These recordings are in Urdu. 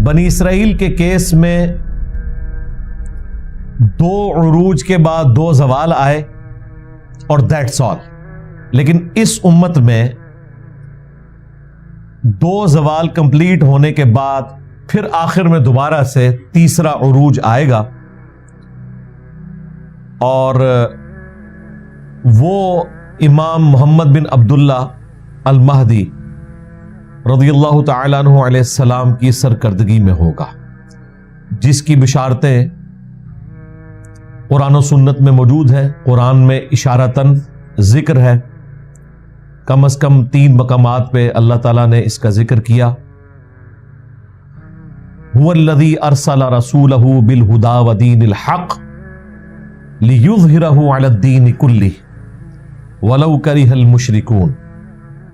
بنی اسرائیل کے کیس میں 2 عروج کے بعد 2 زوال آئے اور دیٹس آل. لیکن اس امت میں 2 زوال کمپلیٹ ہونے کے بعد پھر آخر میں دوبارہ سے تیسرا عروج آئے گا, اور وہ امام محمد بن عبداللہ المہدی رضی اللہ تعالی عنہ علیہ السلام کی سرکردگی میں ہوگا, جس کی بشارتیں قرآن و سنت میں موجود ہیں. قرآن میں اشارتاً ذکر ہے, کم از کم 3 مقامات پہ اللہ تعالیٰ نے اس کا ذکر کیا. هو الذی ارسل رسولہ بالہدی ودین الحق لیظہرہ علی الدین کلہ ولو کرہ المشرکون.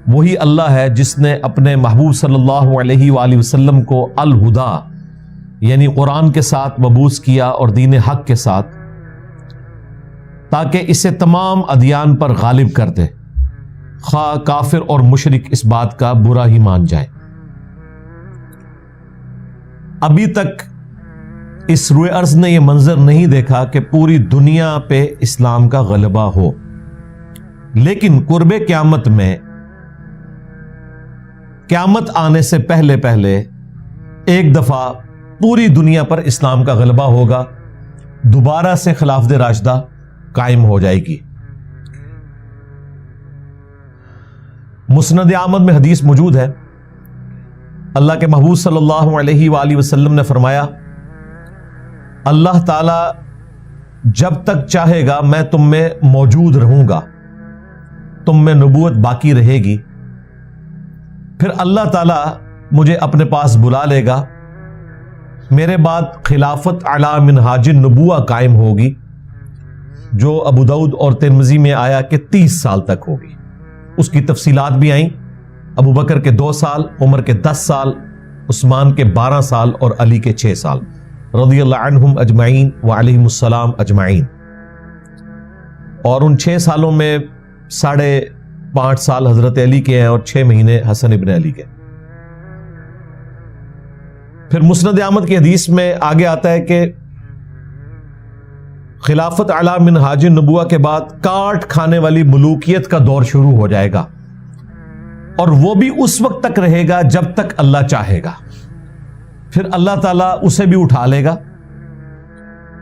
وہی اللہ ہے جس نے اپنے محبوب صلی اللہ علیہ وآلہ وسلم کو الہدا یعنی قرآن کے ساتھ مبعوث کیا اور دین حق کے ساتھ, تاکہ اسے تمام ادیان پر غالب کر دے, خواہ کافر اور مشرک اس بات کا برا ہی مان جائے. ابھی تک اس روئے ارض نے یہ منظر نہیں دیکھا کہ پوری دنیا پہ اسلام کا غلبہ ہو, لیکن قرب قیامت میں قیامت آنے سے پہلے پہلے ایک دفعہ پوری دنیا پر اسلام کا غلبہ ہوگا, دوبارہ سے خلافت راشدہ قائم ہو جائے گی. مسند احمد میں حدیث موجود ہے, اللہ کے محبوب صلی اللہ علیہ وآلہ وسلم نے فرمایا, اللہ تعالی جب تک چاہے گا میں تم میں موجود رہوں گا, تم میں نبوت باقی رہے گی, پھر اللہ تعالی مجھے اپنے پاس بلا لے گا, میرے بعد خلافت علی منہاج النبوہ قائم ہوگی, جو ابو داؤد اور ترمذی میں آیا کہ 30 سال تک ہوگی. اس کی تفصیلات بھی آئیں, ابو بکر کے 2 سال, عمر کے 10 سال, عثمان کے 12 سال اور علی کے 6 سال رضی اللہ عنہم اجمعین وعلیہم السلام اجمعین. اور ان 6 سالوں میں 5.5 سال حضرت علی کے ہیں اور 6 مہینے حسن ابن علی کے. پھر مسند احمد کی حدیث میں آگے آتا ہے کہ خلافت علی منہاج النبوہ کے بعد کاٹ کھانے والی ملوکیت کا دور شروع ہو جائے گا, اور وہ بھی اس وقت تک رہے گا جب تک اللہ چاہے گا. پھر اللہ تعالیٰ اسے بھی اٹھا لے گا,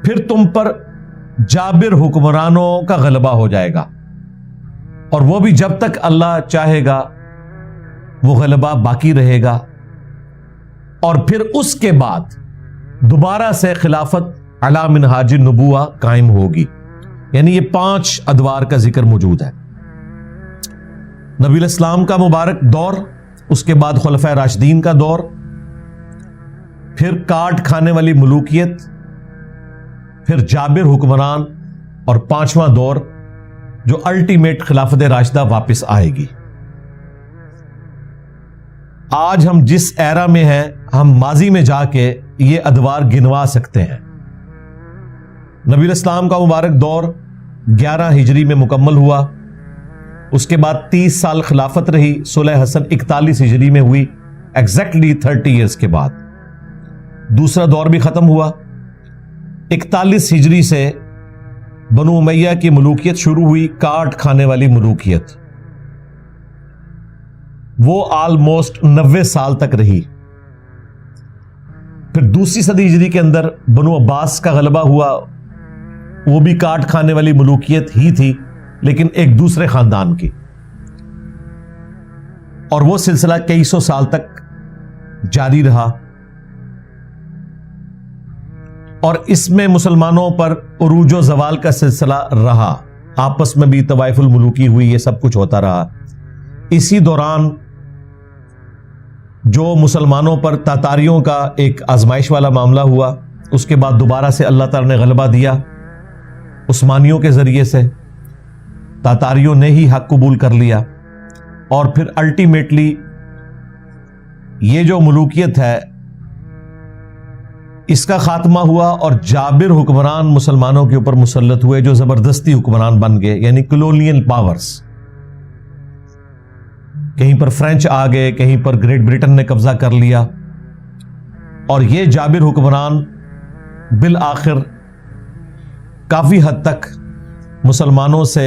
پھر تم پر جابر حکمرانوں کا غلبہ ہو جائے گا, اور وہ بھی جب تک اللہ چاہے گا وہ غلبہ باقی رہے گا. اور پھر اس کے بعد دوبارہ سے خلافت علی منہاج النبوہ قائم ہوگی. یعنی یہ 5 ادوار کا ذکر موجود ہے. نبی الاسلام کا مبارک دور, اس کے بعد خلفائے راشدین کا دور, پھر کاٹ کھانے والی ملوکیت, پھر جابر حکمران, اور 5واں دور جو الٹیمیٹ خلافت راشدہ واپس آئے گی. آج ہم جس ایرا میں ہیں, ہم ماضی میں جا کے یہ ادوار گنوا سکتے ہیں. نبی الاسلام کا مبارک دور 11 ہجری میں مکمل ہوا, اس کے بعد 30 سال خلافت رہی, صلح حسن 41 ہجری میں ہوئی, ایگزیکٹلی 30 ایئرز کے بعد. دوسرا دور بھی ختم ہوا. 41 ہجری سے بنو امیہ کی ملوکیت شروع ہوئی, کاٹ کھانے والی ملوکیت, وہ آلموسٹ 90 سال تک رہی. پھر دوسری صدی ہجری کے اندر بنو عباس کا غلبہ ہوا, وہ بھی کاٹ کھانے والی ملوکیت ہی تھی لیکن ایک دوسرے خاندان کی, اور وہ سلسلہ کئی سو سال تک جاری رہا. اور اس میں مسلمانوں پر عروج و زوال کا سلسلہ رہا, آپس میں بھی طوائف الملوکی ہوئی, یہ سب کچھ ہوتا رہا. اسی دوران جو مسلمانوں پر تاتاریوں کا ایک آزمائش والا معاملہ ہوا, اس کے بعد دوبارہ سے اللہ تعالی نے غلبہ دیا عثمانیوں کے ذریعے سے, تاتاریوں نے ہی حق قبول کر لیا, اور پھر الٹیمیٹلی یہ جو ملوکیت ہے اس کا خاتمہ ہوا, اور جابر حکمران مسلمانوں کے اوپر مسلط ہوئے جو زبردستی حکمران بن گئے, یعنی کلونیل پاورز. کہیں پر فرینچ آ گئے, کہیں پر گریٹ برٹن نے قبضہ کر لیا, اور یہ جابر حکمران بالآخر کافی حد تک مسلمانوں سے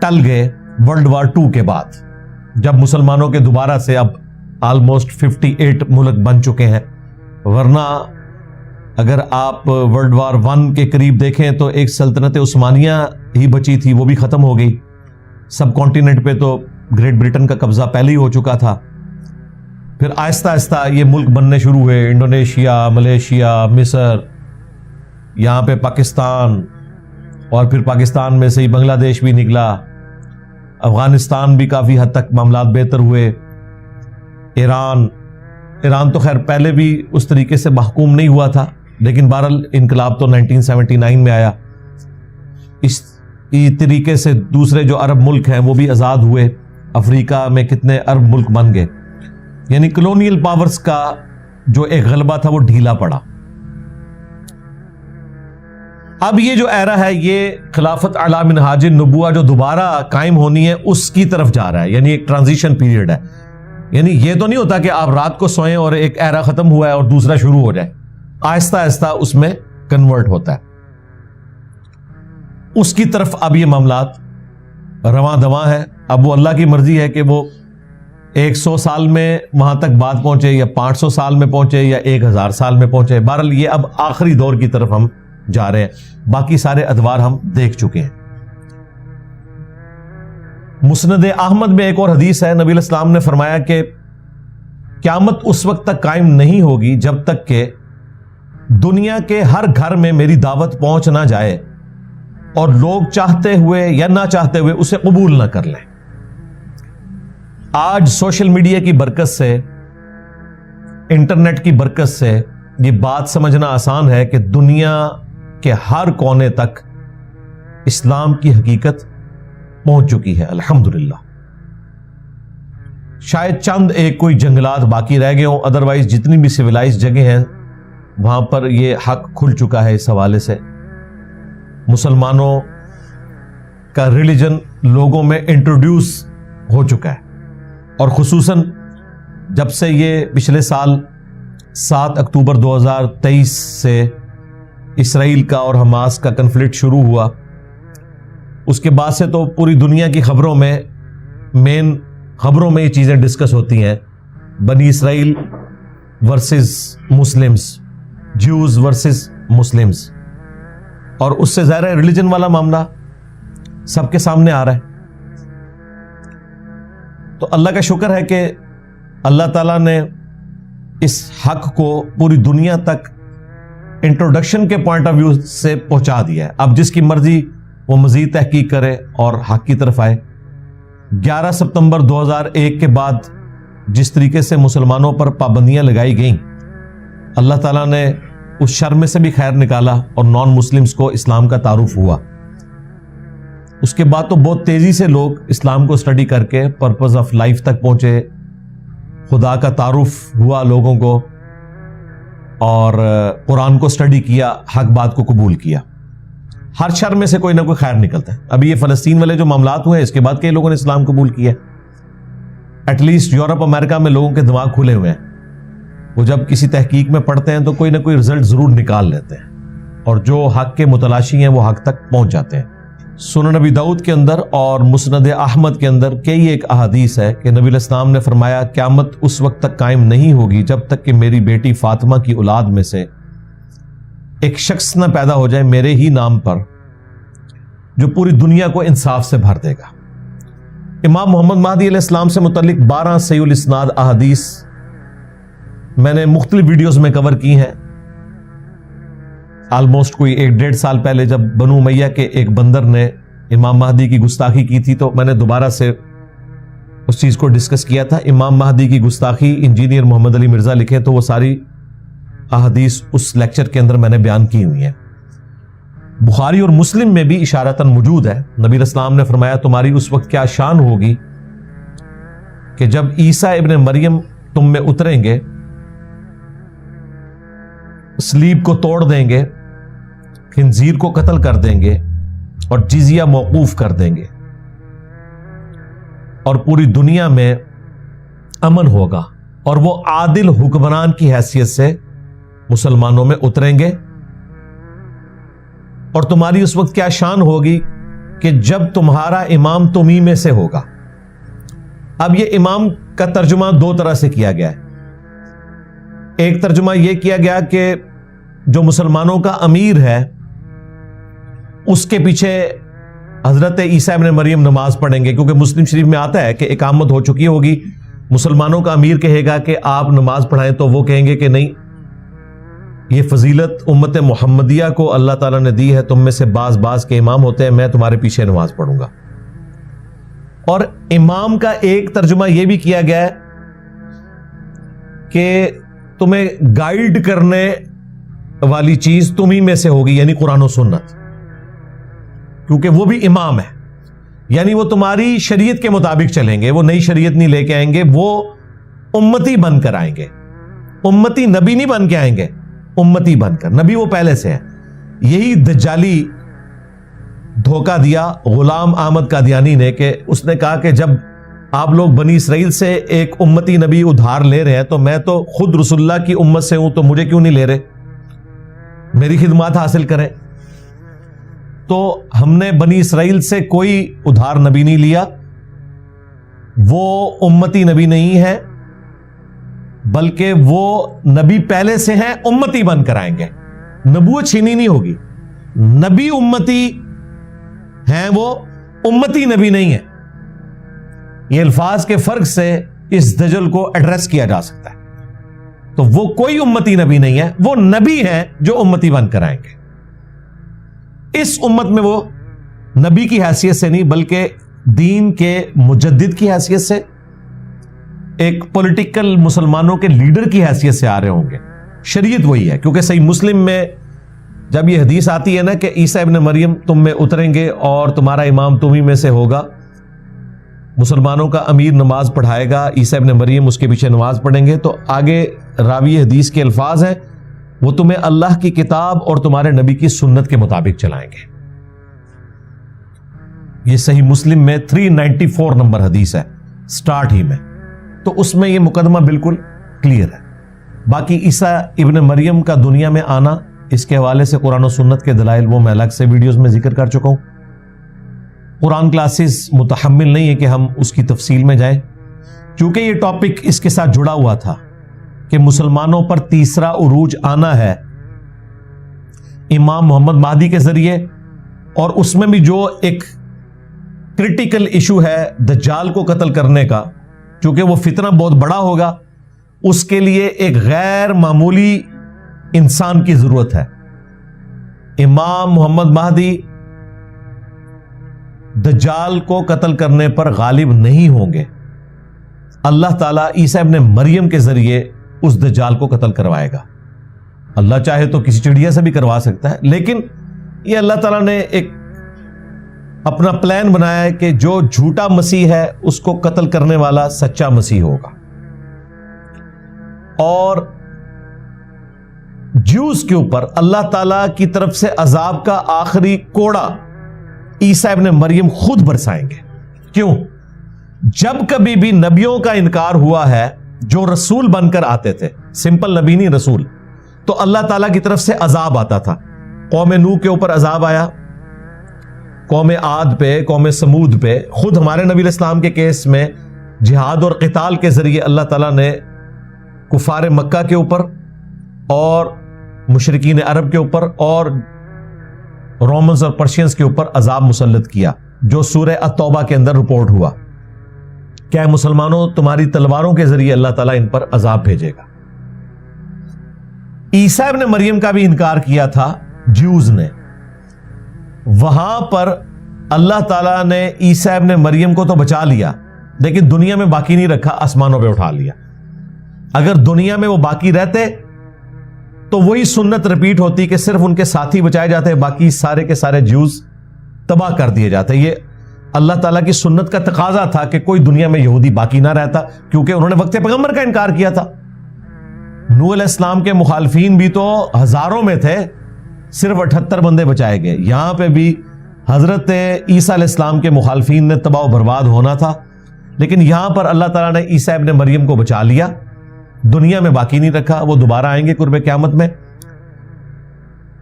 ٹل گئے ورلڈ وار 2 کے بعد، جب مسلمانوں کے دوبارہ سے اب آلموسٹ 58 ملک بن چکے ہیں۔ ورنہ اگر آپ ورلڈ وار 1 کے قریب دیکھیں تو ایک سلطنت عثمانیہ ہی بچی تھی، وہ بھی ختم ہو گئی۔ سب کانٹیننٹ پہ تو گریٹ برٹن کا قبضہ پہلے ہی ہو چکا تھا۔ پھر آہستہ آہستہ یہ ملک بننے شروع ہوئے، انڈونیشیا، ملیشیا، مصر، یہاں پہ پاکستان، اور پھر پاکستان میں سے ہی بنگلہ دیش بھی نکلا، افغانستان بھی کافی حد تک معاملات بہتر ہوئے، ایران تو خیر پہلے بھی اس طریقے سے محکوم نہیں ہوا تھا، لیکن بہرحال انقلاب تو 1979 میں آیا۔ اس طریقے سے دوسرے جو عرب ملک ہیں وہ بھی آزاد ہوئے، افریقہ میں کتنے عرب ملک بن گئے، یعنی کلونیل پاورز کا جو ایک غلبہ تھا وہ ڈھیلا پڑا۔ اب یہ جو ایرا ہے یہ خلافت علی منہاج النبوہ جو دوبارہ قائم ہونی ہے اس کی طرف جا رہا ہے، یعنی ایک ٹرانزیشن پیریڈ ہے۔ یعنی یہ تو نہیں ہوتا کہ آپ رات کو سوئیں اور ایک ایرا ختم ہوا ہے اور دوسرا شروع ہو جائے، آہستہ آہستہ اس میں کنورٹ ہوتا ہے۔ اس کی طرف اب یہ معاملات رواں دواں ہے۔ اب وہ اللہ کی مرضی ہے کہ وہ 100 سال میں وہاں تک بات پہنچے، یا 500 سال میں پہنچے، یا 1000 سال میں پہنچے۔ بہرحال یہ اب آخری دور کی طرف ہم جا رہے ہیں، باقی سارے ادوار ہم دیکھ چکے ہیں۔ مسند احمد میں ایک اور حدیث ہے، نبی علیہ السلام نے فرمایا کہ قیامت اس وقت تک قائم نہیں ہوگی جب تک کہ دنیا کے ہر گھر میں میری دعوت پہنچ نہ جائے اور لوگ چاہتے ہوئے یا نہ چاہتے ہوئے اسے قبول نہ کر لیں۔ آج سوشل میڈیا کی برکت سے، انٹرنیٹ کی برکت سے یہ بات سمجھنا آسان ہے کہ دنیا کے ہر کونے تک اسلام کی حقیقت پہنچ چکی ہے الحمدللہ۔ شاید چند ایک کوئی جنگلات باقی رہ گئے ہوں، ادروائز جتنی بھی سویلائز جگہ ہیں وہاں پر یہ حق کھل چکا ہے۔ اس حوالے سے مسلمانوں کا ریلیجن لوگوں میں انٹروڈیوس ہو چکا ہے، اور خصوصاً جب سے یہ پچھلے سال 7 اکتوبر 2023 سے اسرائیل کا اور حماس کا کنفلکٹ شروع ہوا، اس کے بعد سے تو پوری دنیا کی خبروں میں مین خبروں میں یہ چیزیں ڈسکس ہوتی ہیں، بنی اسرائیل versus Muslims, Jews versus Muslims, اور اس سے ظاہر ہے ریلیجن والا معاملہ سب کے سامنے آ رہا ہے۔ تو اللہ کا شکر ہے کہ اللہ تعالیٰ نے اس حق کو پوری دنیا تک انٹروڈکشن کے پوائنٹ آف ویو سے پہنچا دیا ہے۔ اب جس کی مرضی وہ مزید تحقیق کرے اور حق کی طرف آئے۔ 11 ستمبر 2001 کے بعد جس طریقے سے مسلمانوں پر پابندیاں لگائی گئیں، اللہ تعالیٰ نے اس شر میں سے بھی خیر نکالا اور نان مسلمز کو اسلام کا تعارف ہوا۔ اس کے بعد تو بہت تیزی سے لوگ اسلام کو اسٹڈی کر کے پرپز آف لائف تک پہنچے، خدا کا تعارف ہوا لوگوں کو، اور قرآن کو اسٹڈی کیا، حق بات کو قبول کیا۔ ہر شر میں سے کوئی نہ کوئی خیر نکلتا ہے۔ ابھی یہ فلسطین والے جو معاملات ہوئے ہیں اس کے بعد کئی لوگوں نے اسلام قبول کیا۔ ایٹ لیسٹ یورپ امریکہ میں لوگوں کے دماغ کھلے ہوئے ہیں، وہ جب کسی تحقیق میں پڑھتے ہیں تو کوئی نہ کوئی رزلٹ ضرور نکال لیتے ہیں، اور جو حق کے متلاشی ہیں وہ حق تک پہنچ جاتے ہیں۔ سنن نبی داؤد کے اندر اور مسند احمد کے اندر کئی ایک احادیث ہے کہ نبی علیہ السلام نے فرمایا قیامت اس وقت تک قائم نہیں ہوگی جب تک کہ میری بیٹی فاطمہ کی اولاد میں سے ایک شخص نہ پیدا ہو جائے میرے ہی نام پر جو پوری دنیا کو انصاف سے بھر دے گا۔ امام محمد مہدی علیہ السلام سے متعلق 12 صحیح الاسناد احادیث میں نے مختلف ویڈیوز میں کور کی ہیں۔ آلموسٹ کوئی 1-1.5 سال پہلے جب بنو امیہ کے ایک بندر نے امام مہدی کی گستاخی کی تھی تو میں نے دوبارہ سے اس چیز کو ڈسکس کیا تھا۔ امام مہدی کی گستاخی انجینئر محمد علی مرزا لکھے تو وہ ساری احادیث اس لیکچر کے اندر میں نے بیان کی ہوئی ہیں۔ بخاری اور مسلم میں بھی اشارتاً موجود ہے۔ نبی علیہ السلام نے فرمایا تمہاری اس وقت کیا شان ہوگی کہ جب عیسیٰ ابن مریم تم میں اتریں گے، سلیب کو توڑ دیں گے، خنزیر کو قتل کر دیں گے اور جزیہ موقوف کر دیں گے، اور پوری دنیا میں امن ہوگا، اور وہ عادل حکمران کی حیثیت سے مسلمانوں میں اتریں گے، اور تمہاری اس وقت کیا شان ہوگی کہ جب تمہارا امام تمہیں میں سے ہوگا۔ اب یہ امام کا ترجمہ دو طرح سے کیا گیا ہے۔ ایک ترجمہ یہ کیا گیا کہ جو مسلمانوں کا امیر ہے اس کے پیچھے حضرت عیسیٰ ابن مریم نماز پڑھیں گے، کیونکہ مسلم شریف میں آتا ہے کہ اقامت ہو چکی ہوگی، مسلمانوں کا امیر کہے گا کہ آپ نماز پڑھائیں، تو وہ کہیں گے کہ نہیں، یہ فضیلت امت محمدیہ کو اللہ تعالیٰ نے دی ہے، تم میں سے بعض کے امام ہوتے ہیں، میں تمہارے پیچھے نماز پڑھوں گا۔ اور امام کا ایک ترجمہ یہ بھی کیا گیا ہے کہ تمہیں گائیڈ کرنے والی چیز تمہیں میں سے ہوگی، یعنی قرآن و سنت، کیونکہ وہ بھی امام ہے، یعنی وہ تمہاری شریعت کے مطابق چلیں گے، وہ نئی شریعت نہیں لے کے آئیں گے، وہ امتی بن کر آئیں گے، امتی نبی نہیں بن کے آئیں گے، امتی بن کر، نبی وہ پہلے سے ہے۔ یہی دجالی دھوکہ دیا غلام احمد قادیانی نے، کہ اس نے کہا کہ جب آپ لوگ بنی اسرائیل سے ایک امتی نبی ادھار لے رہے ہیں تو میں تو خود رسول اللہ کی امت سے ہوں، تو مجھے کیوں نہیں لے رہے، میری خدمات حاصل کریں۔ تو ہم نے بنی اسرائیل سے کوئی ادھار نبی نہیں لیا، وہ امتی نبی نہیں ہے، بلکہ وہ نبی پہلے سے ہیں، امتی بن کر آئیں گے، نبوت چھینی نہیں ہوگی، نبی امتی ہیں، وہ امتی نبی نہیں ہے۔ یہ الفاظ کے فرق سے اس دجل کو ایڈریس کیا جا سکتا ہے۔ تو وہ کوئی امتی نبی نہیں ہے، وہ نبی ہیں جو امتی بن کر آئیں گے۔ اس امت میں وہ نبی کی حیثیت سے نہیں، بلکہ دین کے مجدد کی حیثیت سے، ایک پولیٹیکل مسلمانوں کے لیڈر کی حیثیت سے آ رہے ہوں گے۔ شریعت وہی ہے، کیونکہ صحیح مسلم میں جب یہ حدیث آتی ہے نا کہ عیسیٰ ابن مریم تم میں اتریں گے اور تمہارا امام تمہیں میں سے ہوگا، مسلمانوں کا امیر نماز پڑھائے گا، عیسیٰ ابن مریم اس کے پیچھے نماز پڑھیں گے، تو آگے راوی حدیث کے الفاظ ہیں وہ تمہیں اللہ کی کتاب اور تمہارے نبی کی سنت کے مطابق چلائیں گے۔ یہ صحیح مسلم میں 394 نمبر حدیث ہے، سٹارٹ ہی میں، تو اس میں یہ مقدمہ بالکل کلیئر ہے۔ باقی عیسیٰ ابن مریم کا دنیا میں آنا، اس کے حوالے سے قرآن و سنت کے دلائل وہ میں الگ سے ویڈیوز میں ذکر کر چکا ہوں۔ قرآن کلاسز متحمل نہیں ہے کہ ہم اس کی تفصیل میں جائیں، چونکہ یہ ٹاپک اس کے ساتھ جڑا ہوا تھا کہ مسلمانوں پر تیسرا عروج آنا ہے امام محمد مہدی کے ذریعے، اور اس میں بھی جو ایک کرٹیکل ایشو ہے دجال کو قتل کرنے کا، چونکہ وہ فتنہ بہت بڑا ہوگا، اس کے لیے ایک غیر معمولی انسان کی ضرورت ہے۔ امام محمد مہدی دجال کو قتل کرنے پر غالب نہیں ہوں گے، اللہ تعالیٰ عیسیٰ ابن مریم کے ذریعے اس دجال کو قتل کروائے گا۔ اللہ چاہے تو کسی چڑیا سے بھی کروا سکتا ہے، لیکن یہ اللہ تعالیٰ نے ایک اپنا پلان بنایا ہے کہ جو جھوٹا مسیح ہے اس کو قتل کرنے والا سچا مسیح ہوگا۔ اور جیوز کے اوپر اللہ تعالیٰ کی طرف سے عذاب کا آخری کوڑا عیسیٰ ابن مریم خود برسائیں گے۔ کیوں؟ جب کبھی بھی نبیوں کا انکار ہوا ہے جو رسول بن کر آتے تھے، سمپل نبی نہیں رسول، تو اللہ تعالیٰ کی طرف سے عذاب آتا تھا۔ قوم نوح کے اوپر عذاب آیا، قوم عاد پہ، قوم سمود پہ، خود ہمارے نبی علیہ السلام کے کیس میں جہاد اور قتال کے ذریعے اللہ تعالیٰ نے کفار مکہ کے اوپر اور مشرکین عرب کے اوپر اور رومنز اور پرشینز کے اوپر عذاب مسلط کیا، جو سورہ التوبہ کے اندر رپورٹ ہوا۔ کیا مسلمانوں تمہاری تلواروں کے ذریعے اللہ تعالیٰ ان پر عذاب بھیجے گا۔ عیسیٰ ابن مریم کا بھی انکار کیا تھا جیوز نے، وہاں پر اللہ تعالیٰ نے عیسیٰ ابن مریم کو تو بچا لیا، لیکن دنیا میں باقی نہیں رکھا، آسمانوں پہ اٹھا لیا۔ اگر دنیا میں وہ باقی رہتے تو وہی سنت رپیٹ ہوتی کہ صرف ان کے ساتھی بچائے جاتے، باقی سارے کے سارے جیوز تباہ کر دیے جاتے۔ یہ اللہ تعالیٰ کی سنت کا تقاضا تھا کہ کوئی دنیا میں یہودی باقی نہ رہتا، کیونکہ انہوں نے وقت پیغمبر کا انکار کیا تھا۔ نوح علیہ السلام کے مخالفین بھی تو ہزاروں میں تھے، صرف 78 بندے بچائے گئے۔ یہاں پہ بھی حضرت عیسیٰ علیہ السلام کے مخالفین نے تباہ و برباد ہونا تھا، لیکن یہاں پر اللہ تعالیٰ نے عیسیٰ ابن مریم کو بچا لیا، دنیا میں باقی نہیں رکھا، وہ دوبارہ آئیں گے قرب قیامت میں۔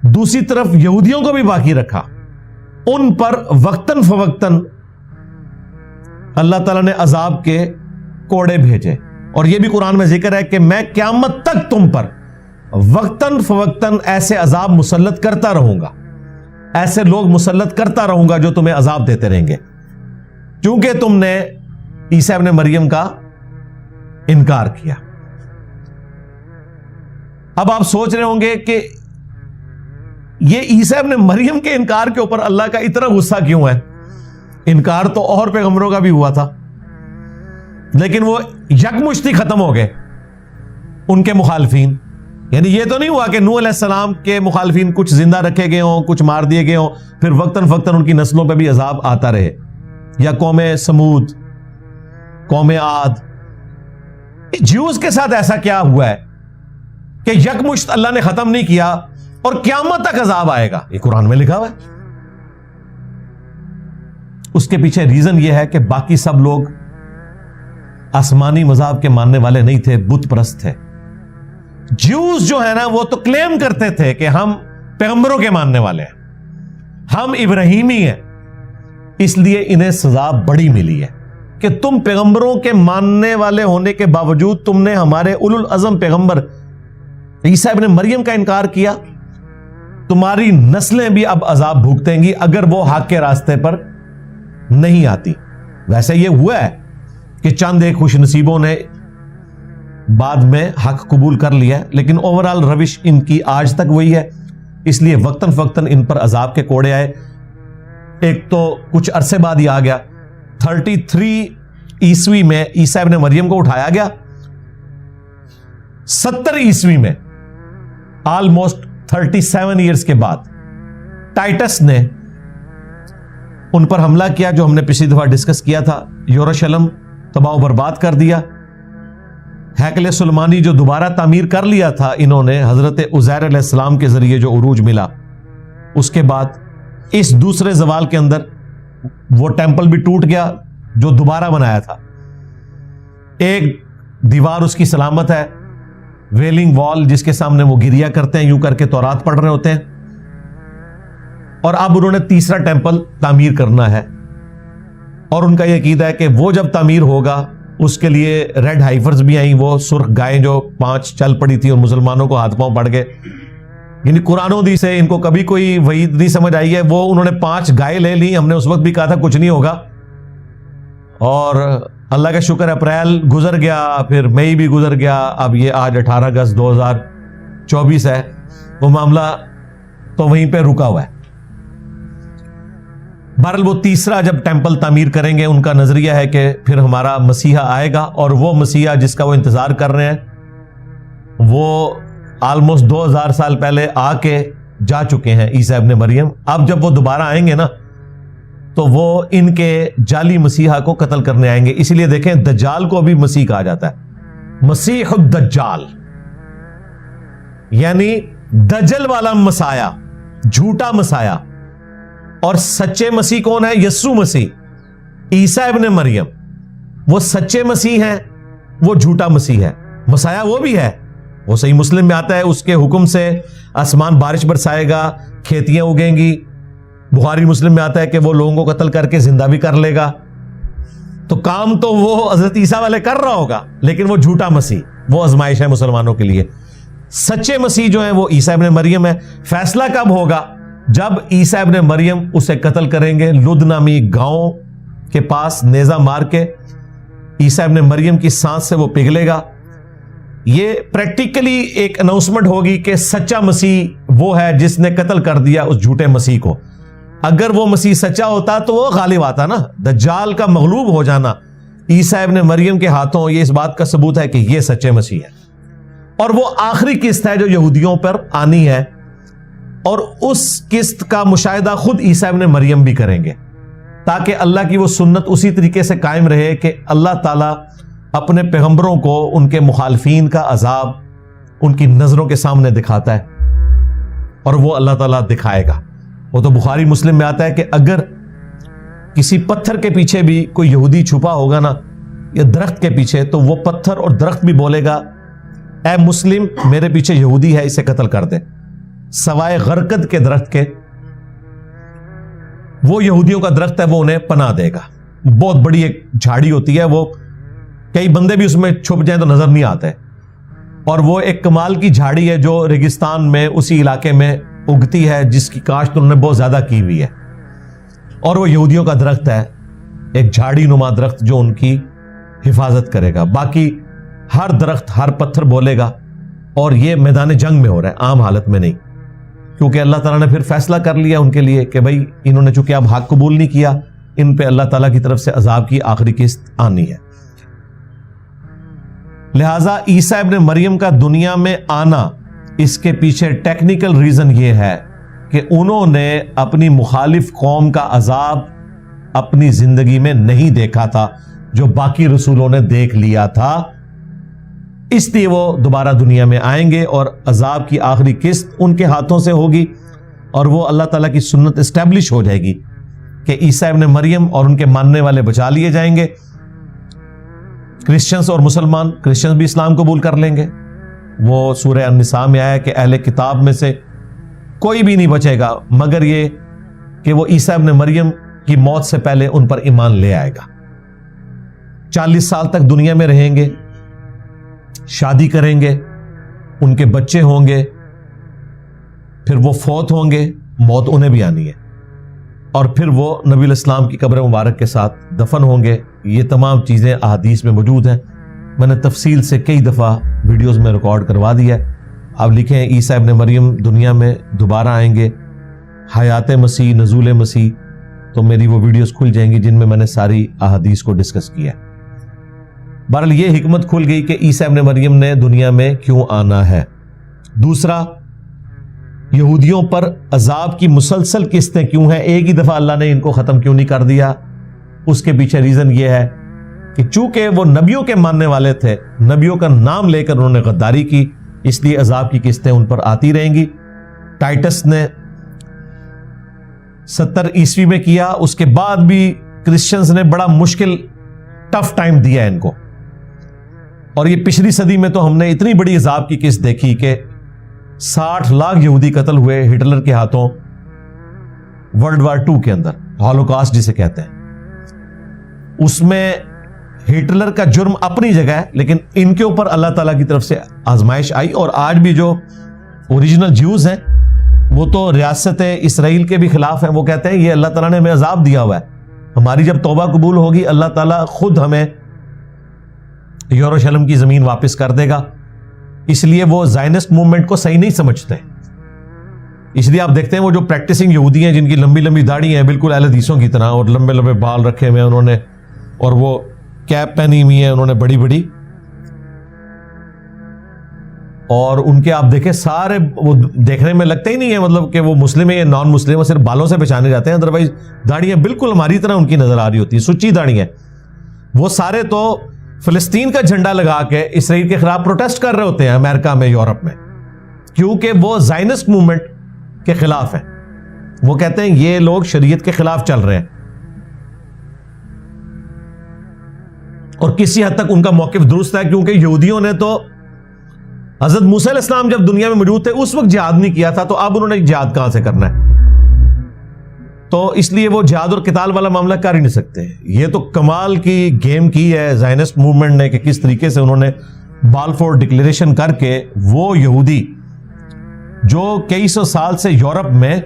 دوسری طرف یہودیوں کو بھی باقی رکھا، ان پر وقتاً فوقتاً اللہ تعالیٰ نے عذاب کے کوڑے بھیجے، اور یہ بھی قرآن میں ذکر ہے کہ میں قیامت تک تم پر وقتاً فوقتاً ایسے عذاب مسلط کرتا رہوں گا، ایسے لوگ مسلط کرتا رہوں گا جو تمہیں عذاب دیتے رہیں گے، کیونکہ تم نے عیسیٰ ابن مریم کا انکار کیا۔ اب آپ سوچ رہے ہوں گے کہ یہ عیسیٰ ابن مریم کے انکار کے اوپر اللہ کا اتنا غصہ کیوں ہے؟ انکار تو اور پیغمبروں کا بھی ہوا تھا، لیکن وہ یکمشتی ختم ہو گئے ان کے مخالفین۔ یعنی یہ تو نہیں ہوا کہ نوح علیہ السلام کے مخالفین کچھ زندہ رکھے گئے ہوں، کچھ مار دیے گئے ہوں، پھر وقتاً فوقتاً ان کی نسلوں پہ بھی عذاب آتا رہے، یا قوم سمود، قوم عاد۔ جیوز کے ساتھ ایسا کیا ہوا ہے کہ یکمشت اللہ نے ختم نہیں کیا اور قیامت تک عذاب آئے گا؟ یہ قرآن میں لکھا ہوا ہے۔ اس کے پیچھے ریزن یہ ہے کہ باقی سب لوگ آسمانی مذاہب کے ماننے والے نہیں تھے، بت پرست تھے۔ جیوز جو ہے نا وہ تو کلیم کرتے تھے کہ ہم پیغمبروں کے ماننے والے ہیں، ہم ابراہیمی ہیں، اس لیے انہیں سزا بڑی ملی ہے کہ تم پیغمبروں کے ماننے والے ہونے کے باوجود تم نے ہمارے اولو العزم پیغمبر عیسیٰ ابن مریم کا انکار کیا، تمہاری نسلیں بھی اب عذاب بھگتیں گی اگر وہ حق کے راستے پر نہیں آتی۔ ویسے یہ ہوا ہے کہ چند ایک خوش نصیبوں نے بعد میں حق قبول کر لیا ہے، لیکن اوورال روش ان کی آج تک وہی ہے، اس لیے وقتاً فوقتاً ان پر عذاب کے کوڑے آئے۔ ایک تو کچھ عرصے بعد ہی آ گیا، 33 عیسوی میں عیسیٰ ابن مریم کو اٹھایا گیا، 70 عیسوی میں آلموسٹ 37 ایئرز کے بعد ٹائٹس نے ان پر حملہ کیا، جو ہم نے پچھلی دفعہ ڈسکس کیا تھا، یروشلم تباہ و برباد کر دیا۔ ہیکل سلیمانی جو دوبارہ تعمیر کر لیا تھا انہوں نے حضرت عزیر علیہ السلام کے ذریعے جو عروج ملا، اس کے بعد اس دوسرے زوال کے اندر وہ ٹیمپل بھی ٹوٹ گیا جو دوبارہ بنایا تھا۔ ایک دیوار اس کی سلامت ہے، ویلنگ وال، جس کے سامنے وہ گریا کرتے ہیں، یوں کر کے تورات پڑھ رہے ہوتے ہیں، اور اب انہوں نے تیسرا ٹیمپل تعمیر کرنا ہے، اور ان کا یہ عقیدہ ہے کہ وہ جب تعمیر ہوگا اس کے لیے ریڈ ہائیفرز بھی آئیں، وہ سرخ گائیں جو 5 چل پڑی تھی اور مسلمانوں کو ہاتھ پاؤں پڑ گئے۔ یعنی قرآن و حدیث سے ان کو کبھی کوئی وعید نہیں سمجھ آئی ہے، وہ انہوں نے 5 گائے لے لی۔ ہم نے اس وقت بھی کہا تھا کچھ نہیں ہوگا، اور اللہ کا شکر اپریل گزر گیا، پھر مئی بھی گزر گیا، اب یہ آج 18 اگست 2024 ہے، وہ معاملہ تو وہیں پہ رکا ہوا ہے۔ بہرحال وہ تیسرا جب ٹیمپل تعمیر کریں گے، ان کا نظریہ ہے کہ پھر ہمارا مسیحا آئے گا، اور وہ مسیحا جس کا وہ انتظار کر رہے ہیں وہ آلموسٹ 2000 سال پہلے آ کے جا چکے ہیں، عیسیٰ ابن مریم۔ اب جب وہ دوبارہ آئیں گے نا تو وہ ان کے جعلی مسیحا کو قتل کرنے آئیں گے، اسی لیے دیکھیں دجال کو بھی مسیح کہا جاتا ہے، مسیح الدجال، یعنی دجل والا مسایا، جھوٹا مسایا۔ اور سچے مسیح کون ہے؟ یسوع مسیح، عیسیٰ ابن مریم، وہ سچے مسیح ہیں، وہ جھوٹا مسیح ہے۔ مسایا وہ بھی ہے، وہ صحیح مسلم میں آتا ہے اس کے حکم سے آسمان بارش برسائے گا، کھیتیاں اگیں گی۔ بخاری مسلم میں آتا ہے کہ وہ لوگوں کو قتل کر کے زندہ بھی کر لے گا۔ تو کام تو وہ حضرت عیسیٰ والے کر رہا ہوگا، لیکن وہ جھوٹا مسیح، وہ آزمائش ہے مسلمانوں کے لیے۔ سچے مسیح جو ہیں وہ عیسیٰ ابن مریم ہے۔ فیصلہ کب ہوگا؟ جب عیسیٰ ابن مریم اسے قتل کریں گے، لد نامی گاؤں کے پاس نیزہ مار کے عیسیٰ ابن مریم کی سانس سے وہ پگھلے گا۔ یہ پریکٹیکلی ایک اناؤنسمنٹ ہوگی کہ سچا مسیح وہ ہے جس نے قتل کر دیا اس جھوٹے مسیح کو۔ اگر وہ مسیح سچا ہوتا تو وہ غالب آتا نا۔ دجال کا مغلوب ہو جانا عیسیٰ ابن مریم کے ہاتھوں، یہ اس بات کا ثبوت ہے کہ یہ سچے مسیح ہے، اور وہ آخری قسط ہے جو یہودیوں پر آنی ہے، اور اس قسط کا مشاہدہ خود عیسیٰ ابن مریم بھی کریں گے، تاکہ اللہ کی وہ سنت اسی طریقے سے قائم رہے کہ اللہ تعالیٰ اپنے پیغمبروں کو ان کے مخالفین کا عذاب ان کی نظروں کے سامنے دکھاتا ہے، اور وہ اللہ تعالیٰ دکھائے گا۔ وہ تو بخاری مسلم میں آتا ہے کہ اگر کسی پتھر کے پیچھے بھی کوئی یہودی چھپا ہوگا نا، یا درخت کے پیچھے، تو وہ پتھر اور درخت بھی بولے گا اے مسلم میرے پیچھے یہودی ہے اسے قتل کر دے، سوائے غرقد کے درخت کے، وہ یہودیوں کا درخت ہے، وہ انہیں پناہ دے گا۔ بہت بڑی ایک جھاڑی ہوتی ہے، وہ کئی بندے بھی اس میں چھپ جائیں تو نظر نہیں آتے، اور وہ ایک کمال کی جھاڑی ہے جو ریگستان میں اسی علاقے میں اگتی ہے، جس کی کاشت انہوں نے بہت زیادہ کی ہوئی ہے، اور وہ یہودیوں کا درخت ہے، ایک جھاڑی نما درخت جو ان کی حفاظت کرے گا۔ باقی ہر درخت ہر پتھر بولے گا، اور یہ میدان جنگ میں ہو رہا ہے، عام حالت میں نہیں، کیونکہ اللہ تعالیٰ نے پھر فیصلہ کر لیا ان کے لیے کہ بھائی انہوں نے چونکہ اب حق قبول نہیں کیا، ان پہ اللہ تعالیٰ کی طرف سے عذاب کی آخری قسط آنی ہے۔ لہٰذا عیسیٰ ابن مریم کا دنیا میں آنا، اس کے پیچھے ٹیکنیکل ریزن یہ ہے کہ انہوں نے اپنی مخالف قوم کا عذاب اپنی زندگی میں نہیں دیکھا تھا جو باقی رسولوں نے دیکھ لیا تھا، اس لیے وہ دوبارہ دنیا میں آئیں گے اور عذاب کی آخری قسط ان کے ہاتھوں سے ہوگی، اور وہ اللہ تعالیٰ کی سنت اسٹیبلش ہو جائے گی کہ عیسیٰ ابن مریم اور ان کے ماننے والے بچا لیے جائیں گے۔ کرسچنز اور مسلمان، کرسچنز بھی اسلام قبول کر لیں گے۔ وہ سورہ النساء میں آیا کہ اہل کتاب میں سے کوئی بھی نہیں بچے گا مگر یہ کہ وہ عیسیٰ ابن مریم کی موت سے پہلے ان پر ایمان لے آئے گا۔ 40 سال تک دنیا میں رہیں گے، شادی کریں گے، ان کے بچے ہوں گے، پھر وہ فوت ہوں گے، موت انہیں بھی آنی ہے، اور پھر وہ نبی الاسلام کی قبر مبارک کے ساتھ دفن ہوں گے۔ یہ تمام چیزیں احادیث میں موجود ہیں، میں نے تفصیل سے کئی دفعہ ویڈیوز میں ریکارڈ کروا دیا ہے۔ آپ لکھیں عیسیٰ ابن مریم دنیا میں دوبارہ آئیں گے، حیات مسیح، نزول مسیح، تو میری وہ ویڈیوز کھل جائیں گی جن میں نے ساری احادیث کو ڈسکس کیا ہے۔ بہرحال یہ حکمت کھل گئی کہ عیسیٰ ابن مریم نے دنیا میں کیوں آنا ہے۔ دوسرا، یہودیوں پر عذاب کی مسلسل قسطیں کیوں ہیں، ایک ہی دفعہ اللہ نے ان کو ختم کیوں نہیں کر دیا؟ اس کے پیچھے ریزن یہ ہے کہ چونکہ وہ نبیوں کے ماننے والے تھے، نبیوں کا نام لے کر انہوں نے غداری کی، اس لیے عذاب کی قسطیں ان پر آتی رہیں گی۔ ٹائٹس نے 70 عیسوی میں کیا، اس کے بعد بھی کرسچنز نے بڑا مشکل ٹف ٹائم دیا ان کو، اور یہ پچھلی صدی میں تو ہم نے اتنی بڑی عذاب کی قسط دیکھی کہ 60 لاکھ یہودی قتل ہوئے ہٹلر کے ہاتھوں ورلڈ وار 2 کے اندر، ہولوکاسٹ جسے کہتے ہیں۔ اس میں ہٹلر کا جرم اپنی جگہ ہے، لیکن ان کے اوپر اللہ تعالیٰ کی طرف سے آزمائش آئی، اور آج بھی جو اوریجنل جیوز ہیں وہ تو ریاست اسرائیل کے بھی خلاف ہیں، وہ کہتے ہیں یہ اللہ تعالیٰ نے ہمیں عذاب دیا ہوا ہے، ہماری جب توبہ قبول ہوگی اللہ تعالیٰ خود ہمیں یروشلم کی زمین واپس کر دے گا۔ اس لیے وہ زائنسٹ موومنٹ کو صحیح نہیں سمجھتے، اس لیے آپ دیکھتے ہیں وہ جو پریکٹسنگ یہودی ہیں جن کی لمبی لمبی داڑھی ہیں بالکل اہل حدیثوں کی طرح، اور لمبے لمبے بال رکھے ہوئے انہوں نے، اور وہ کیپ پہنی ہوئی ہے انہوں نے بڑی بڑی، اور ان کے آپ دیکھیں سارے وہ دیکھنے میں لگتے ہی نہیں ہے مطلب کہ وہ مسلم ہے یا نان مسلم ہے، صرف بالوں سے پہچانے جاتے ہیں، ادروائز داڑیاں بالکل ہماری طرح ان کی نظر آ رہی ہوتی ہیں، سچی داڑیاں۔ وہ سارے تو فلسطین کا جھنڈا لگا کے اسرائیل کے خلاف پروٹیسٹ کر رہے ہوتے ہیں امریکہ میں، یورپ میں، کیونکہ وہ زائنسٹ موومنٹ کے خلاف ہیں۔ وہ کہتے ہیں یہ لوگ شریعت کے خلاف چل رہے ہیں، اور کسی حد تک ان کا موقف درست ہے، کیونکہ یہودیوں نے تو حضرت موسیٰ علیہ السلام جب دنیا میں موجود تھے اس وقت جہاد نہیں کیا تھا، تو اب انہوں نے جہاد کہاں سے کرنا ہے؟ تو اس لیے وہ جہاد اور قتال والا معاملہ کر ہی نہیں سکتے۔ یہ تو کمال کی گیم کی ہے زائنسٹ موومنٹ نے کہ کس طریقے سے انہوں نے بالفور ڈکلیریشن کر کے وہ یہودی جو کئی سو سال سے یورپ میں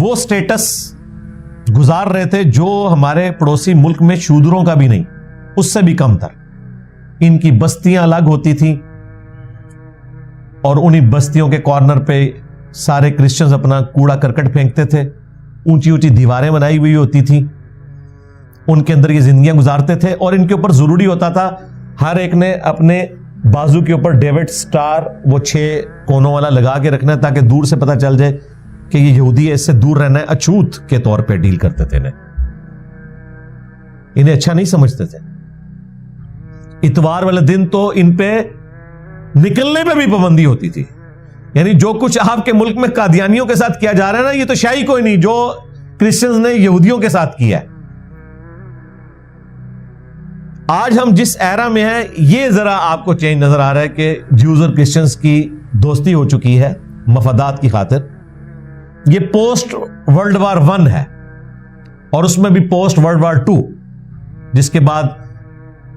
وہ سٹیٹس گزار رہے تھے جو ہمارے پڑوسی ملک میں شودروں کا بھی نہیں، اس سے بھی کم تر، ان کی بستیاں الگ ہوتی تھیں، اور انہی بستیوں کے کارنر پہ سارے کرسچنز اپنا کوڑا کرکٹ پھینکتے تھے، اونچی اونچی دیواریں بنائی ہوئی ہوتی تھیں، ان کے اندر یہ زندگیاں گزارتے تھے، اور ان کے اوپر ضروری ہوتا تھا ہر ایک نے اپنے بازو کے اوپر ڈیوڈ سٹار وہ 6 کونوں والا لگا کے رکھنا ہے تاکہ دور سے پتہ چل جائے کہ یہ یہودی ہے، اس سے دور رہنا ہے، اچھوت کے طور پہ ڈیل کرتے تھے، انہیں اچھا نہیں سمجھتے تھے۔ اتوار والے دن تو ان پہ نکلنے پہ بھی پابندی ہوتی تھی، یعنی جو کچھ آپ کے ملک میں قادیانیوں کے ساتھ کیا جا رہا ہے نا، یہ تو شاہی کوئی نہیں جو کرسچنز نے یہودیوں کے ساتھ کیا ہے۔ آج ہم جس ایرا میں ہیں یہ ذرا آپ کو چینج نظر آ رہا ہے کہ جیوز اور کرسچنز کی دوستی ہو چکی ہے مفادات کی خاطر. یہ پوسٹ ورلڈ وار 1 ہے اور اس میں بھی پوسٹ ورلڈ وار 2 جس کے بعد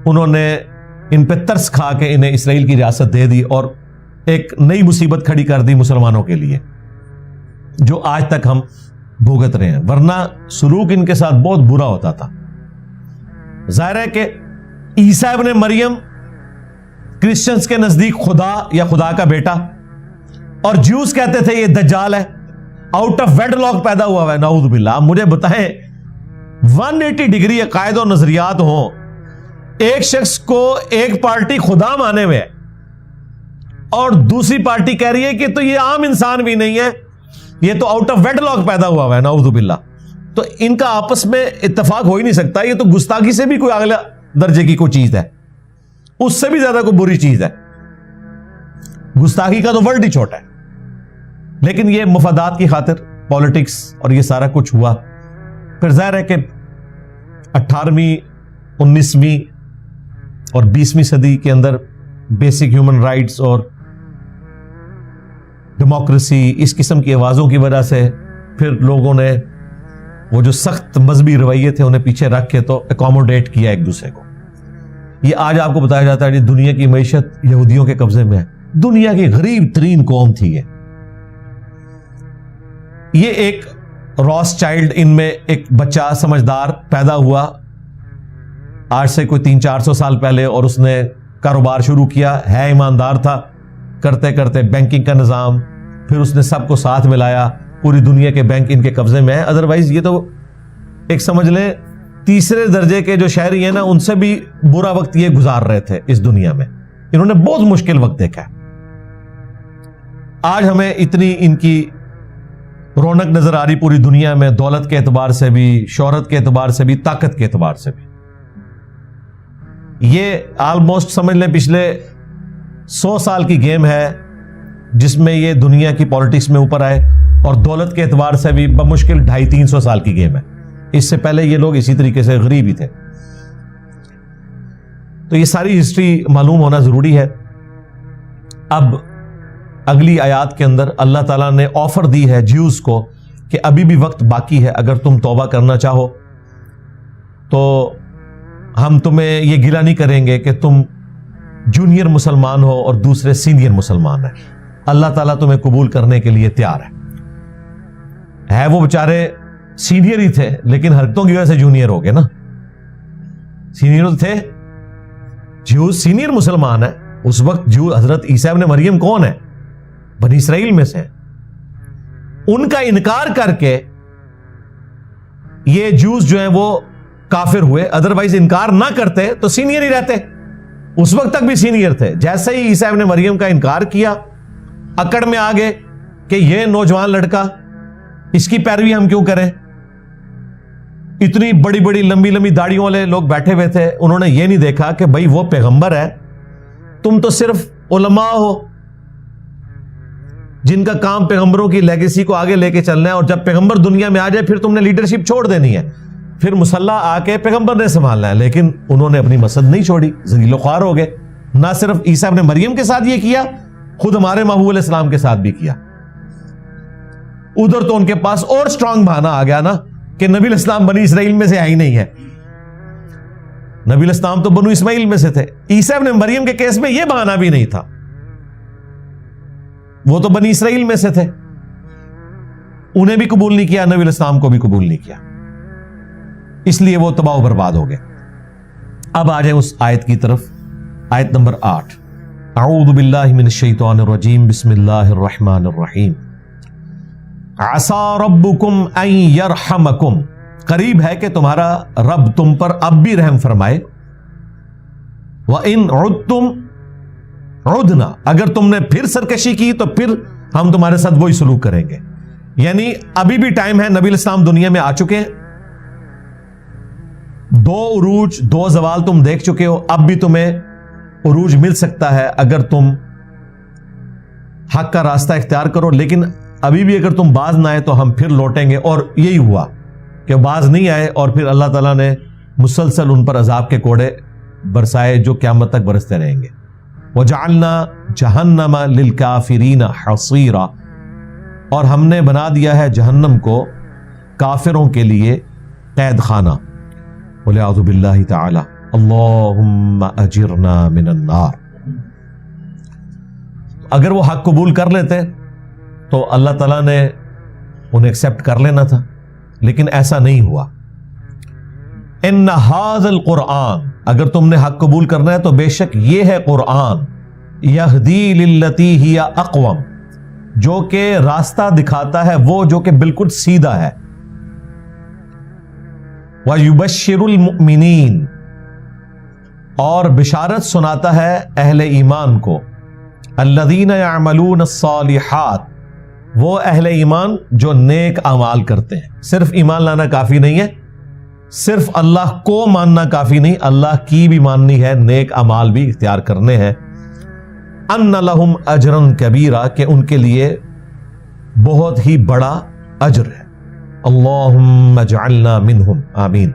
انہوں نے ان پہ ترس کھا کے انہیں اسرائیل کی ریاست دے دی اور ایک نئی مصیبت کھڑی کر دی مسلمانوں کے لیے جو آج تک ہم بھوگت رہے ہیں. ورنہ سلوک ان کے ساتھ بہت برا ہوتا تھا. ظاہر ہے کہ عیسیٰ ابن مریم کرسچنز کے نزدیک خدا یا خدا کا بیٹا اور جیوز کہتے تھے یہ دجال ہے, آؤٹ آف ویڈ لاک پیدا ہوا ہے. نعوذ باللہ. مجھے بتائیں 180 ڈگری عقائد و نظریات ہوں, ایک شخص کو ایک پارٹی خدا مانے ہوئے اور دوسری پارٹی کہہ رہی ہے کہ تو یہ عام انسان بھی نہیں ہے, یہ تو آؤٹ آف ویڈ لاک پیدا ہوا ہے. نعوذ باللہ. تو ان کا آپس میں اتفاق ہو ہی نہیں سکتا. یہ تو گستاخی سے بھی کوئی اگلا درجے کی کوئی چیز ہے, اس سے بھی زیادہ کوئی بری چیز ہے. گستاخی کا تو ورلڈ ہی چھوٹا ہے. لیکن یہ مفادات کی خاطر پالیٹکس اور یہ سارا کچھ ہوا. پھر ظاہر ہے کہ 18ویں 19ویں اور 20ویں صدی کے اندر بیسک ہیومن رائٹس اور ڈیموکریسی اس قسم کی آوازوں کی وجہ سے پھر لوگوں نے وہ جو سخت مذہبی رویے تھے انہیں پیچھے رکھ کے تو اکوموڈیٹ کیا ایک دوسرے کو. یہ آج آپ کو بتایا جاتا ہے کہ دنیا کی معیشت یہودیوں کے قبضے میں ہے. دنیا کی غریب ترین قوم تھی یہ ایک راس چائلڈ, ان میں ایک بچہ سمجھدار پیدا ہوا آج سے کوئی 300-400 سال پہلے, اور اس نے کاروبار شروع کیا, ہے ایماندار تھا, کرتے کرتے بینکنگ کا نظام, پھر اس نے سب کو ساتھ ملایا, پوری دنیا کے بینک ان کے قبضے میں ہے. ادروائز یہ تو ایک سمجھ لیں تیسرے درجے کے جو شہری ہیں نا, ان سے بھی برا وقت یہ گزار رہے تھے اس دنیا میں. انہوں نے بہت مشکل وقت دیکھا ہے. آج ہمیں اتنی ان کی رونق نظر آ رہی پوری دنیا میں, دولت کے اعتبار سے بھی, شہرت کے اعتبار سے بھی, طاقت کے اعتبار سے بھی. یہ آلموسٹ سمجھ لیں پچھلے 100 سال کی گیم ہے جس میں یہ دنیا کی پالیٹکس میں اوپر آئے, اور دولت کے اعتبار سے بھی بمشکل 250-300 سال کی گیم ہے. اس سے پہلے یہ لوگ اسی طریقے سے غریب ہی تھے. تو یہ ساری ہسٹری معلوم ہونا ضروری ہے. اب اگلی آیات کے اندر اللہ تعالیٰ نے آفر دی ہے جیوز کو کہ ابھی بھی وقت باقی ہے, اگر تم توبہ کرنا چاہو تو ہم تمہیں یہ گلہ نہیں کریں گے کہ تم جونیئر مسلمان ہو اور دوسرے سینئر مسلمان ہیں. اللہ تعالیٰ تمہیں قبول کرنے کے لیے تیار ہے. وہ بیچارے سینئر ہی تھے لیکن حرکتوں کی وجہ سے جونیئر ہو گئے نا. سینئر تھے, جیوز سینئر مسلمان ہے. اس وقت جو حضرت عیسیٰ ابن مریم کون ہے؟ بنی اسرائیل میں سے. ان کا انکار کر کے یہ جوز جو ہیں وہ کافر ہوئے. ادروائز انکار نہ کرتے تو سینئر ہی رہتے, اس وقت تک بھی سینئر تھے. جیسے ہی عیسیٰ ابن مریم کا انکار کیا, اکڑ میں آ گئے کہ یہ نوجوان لڑکا, اس کی پیروی ہم کیوں کریں. اتنی بڑی بڑی لمبی لمبی داڑھیوں والے لوگ بیٹھے ہوئے تھے, انہوں نے یہ نہیں دیکھا کہ بھائی وہ پیغمبر ہے, تم تو صرف علماء ہو جن کا کام پیغمبروں کی لیگیسی کو آگے لے کے چلنا ہے, اور جب پیغمبر دنیا میں آ جائے پھر تم نے لیڈرشپ چھوڑ دینی ہے, پھر مسلح آ کے پیغمبر نے سنبھالنا ہے. لیکن انہوں نے اپنی مسد نہیں چھوڑی, ذلیل و خوار ہو گئے. نہ صرف عیسیٰ ابن مریم کے ساتھ یہ کیا, خود ہمارے محبوب علیہ السلام کے ساتھ بھی کیا. ادھر تو ان کے پاس اور سٹرونگ بہانہ آ گیا نا کہ نبی علیہ السلام بنی اسرائیل میں سے آئی نہیں ہے. نبی علیہ السلام تو بنو اسماعیل میں سے تھے. عیسیٰ ابن مریم کے کیس میں یہ بہانہ بھی نہیں تھا, وہ تو بنی اسرائیل میں سے تھے. انہیں بھی قبول نہیں کیا, نبی علیہ السلام کو بھی قبول نہیں کیا, اس لیے وہ تباہ و برباد ہو گئے. اب آ جائیں اس آیت کی طرف, آیت نمبر 8. اعوذ باللہ من الشیطان الرجیم, بسم اللہ الرحمن الرحیم. عسى ربکم ان یرحمکم, قریب ہے کہ تمہارا رب تم پر اب بھی رحم فرمائے. وَإِنْ عُدْتُمْ عُدْنَا, اگر تم نے پھر سرکشی کی تو پھر ہم تمہارے ساتھ وہی سلوک کریں گے. یعنی ابھی بھی ٹائم ہے, نبی علیہ السلام دنیا میں آ چکے ہیں, 2 عروج 2 زوال تم دیکھ چکے ہو, اب بھی تمہیں عروج مل سکتا ہے اگر تم حق کا راستہ اختیار کرو. لیکن ابھی بھی اگر تم باز نہ آئے تو ہم پھر لوٹیں گے. اور یہی ہوا کہ باز نہیں آئے, اور پھر اللہ تعالیٰ نے مسلسل ان پر عذاب کے کوڑے برسائے جو قیامت تک برستے رہیں گے. وَجَعَلْنَا جَهَنَّمَ لِلْكَافِرِينَ حَصِيرًا، اور ہم نے بنا دیا ہے جہنم کو کافروں کے لیے قید خانہ. وَلِعَوْذُ بِاللَّهِ تَعَالَى اللہم اجرنا من النار. اگر وہ حق قبول کر لیتے تو اللہ تعالیٰ نے انہیں ایکسیپٹ کر لینا تھا، لیکن ایسا نہیں ہوا. ان ھذا القرآن، اگر تم نے حق قبول کرنا ہے تو بے شک یہ ہے قرآن، یہدی للتی ہی اقوم، جو کہ راستہ دکھاتا ہے وہ جو کہ بالکل سیدھا ہے. وَيُبَشِّرُ الْمُؤْمِنِينَ، اور بشارت سناتا ہے اہل ایمان کو. الذین یعملون الصالحات، وہ اہل ایمان جو نیک اعمال کرتے ہیں. صرف ایمان لانا کافی نہیں ہے، صرف اللہ کو ماننا کافی نہیں، اللہ کی بھی ماننی ہے، نیک اعمال بھی اختیار کرنے ہیں. ان لہم اجرا کبیرا، کہ ان کے لیے بہت ہی بڑا اجر ہے. اللہم اجعلنا منہم، آمین.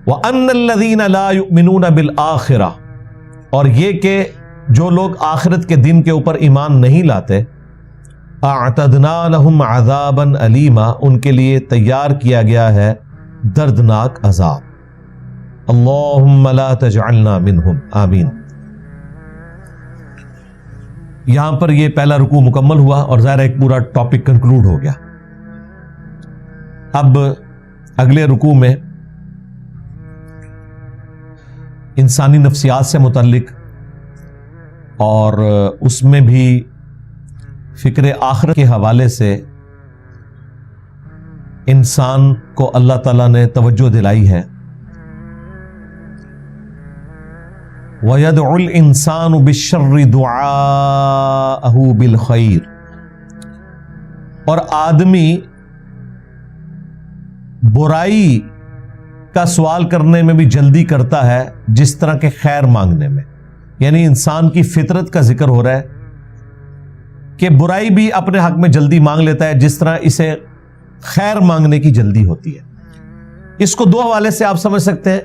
وَأَنَّ الَّذِينَ لَا يُؤْمِنُونَ بِالْآخِرَةِ، اور یہ کہ جو لوگ آخرت کے دن کے اوپر ایمان نہیں لاتے، اعتدنا لہم عذابا علیما، ان کے لیے تیار کیا گیا ہے دردناک عذاب. اللہم لا تجعلنا منہم، آمین. یہاں پر یہ پہلا رکوع مکمل ہوا اور ظاہر ایک پورا ٹاپک کنکلوڈ ہو گیا. اب اگلے رکوع میں انسانی نفسیات سے متعلق اور اس میں بھی فکر آخرت کے حوالے سے انسان کو اللہ تعالیٰ نے توجہ دلائی ہے. وَيَدْعُ الْإِنسَانُ بِالشَّرِّ دُعَاءَهُ بِالْخَيْرِ، اور آدمی برائی کا سوال کرنے میں بھی جلدی کرتا ہے جس طرح کے خیر مانگنے میں. یعنی انسان کی فطرت کا ذکر ہو رہا ہے کہ برائی بھی اپنے حق میں جلدی مانگ لیتا ہے جس طرح اسے خیر مانگنے کی جلدی ہوتی ہے. اس کو دو حوالے سے آپ سمجھ سکتے ہیں.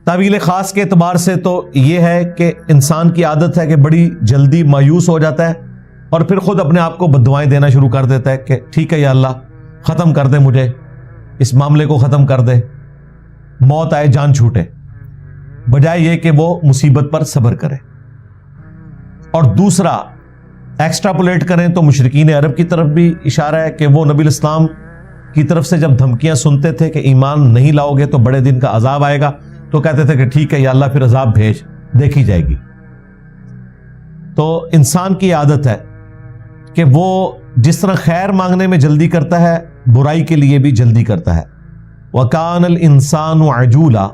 تعویل خاص کے اعتبار سے تو یہ ہے کہ انسان کی عادت ہے کہ بڑی جلدی مایوس ہو جاتا ہے اور پھر خود اپنے آپ کو بددعائیں دینا شروع کر دیتا ہے کہ ٹھیک ہے یا اللہ ختم کر دے، مجھے اس معاملے کو ختم کر دے، موت آئے جان چھوٹے، بجائے یہ کہ وہ مصیبت پر صبر کرے. اور دوسرا ایکسٹراپولیٹ کریں تو مشرکین عرب کی طرف بھی اشارہ ہے کہ وہ نبی الاسلام کی طرف سے جب دھمکیاں سنتے تھے کہ ایمان نہیں لاؤ گے تو بڑے دن کا عذاب آئے گا، تو کہتے تھے کہ ٹھیک ہے یا اللہ پھر عذاب بھیج، دیکھی جائے گی. تو انسان کی عادت ہے کہ وہ جس طرح خیر مانگنے میں جلدی کرتا ہے، برائی کے لیے بھی جلدی کرتا ہے. وَكَانَ الْإِنسَانُ عَجُولًا،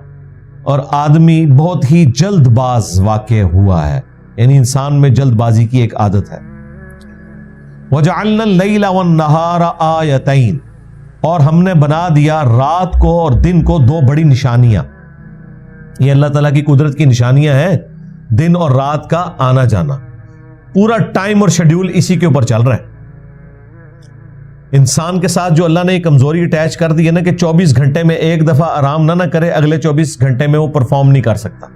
اور آدمی بہت ہی جلد باز واقع ہوا ہے، یعنی انسان میں جلد بازی کی ایک عادت ہے. وَجَعَلْنَا اللَّيْلَ وَالنَّهَارَ آیَتَيْن، اور ہم نے بنا دیا رات کو اور دن کو دو بڑی نشانیاں. یہ اللہ تعالیٰ کی قدرت کی نشانیاں ہیں، دن اور رات کا آنا جانا. پورا ٹائم اور شیڈیول اسی کے اوپر چل رہا ہے. انسان کے ساتھ جو اللہ نے ایک کمزوری اٹیچ کر دی ہے نا کہ 24 گھنٹے میں ایک دفعہ آرام نہ کرے، اگلے 24 گھنٹے میں وہ پرفارم نہیں کر سکتا.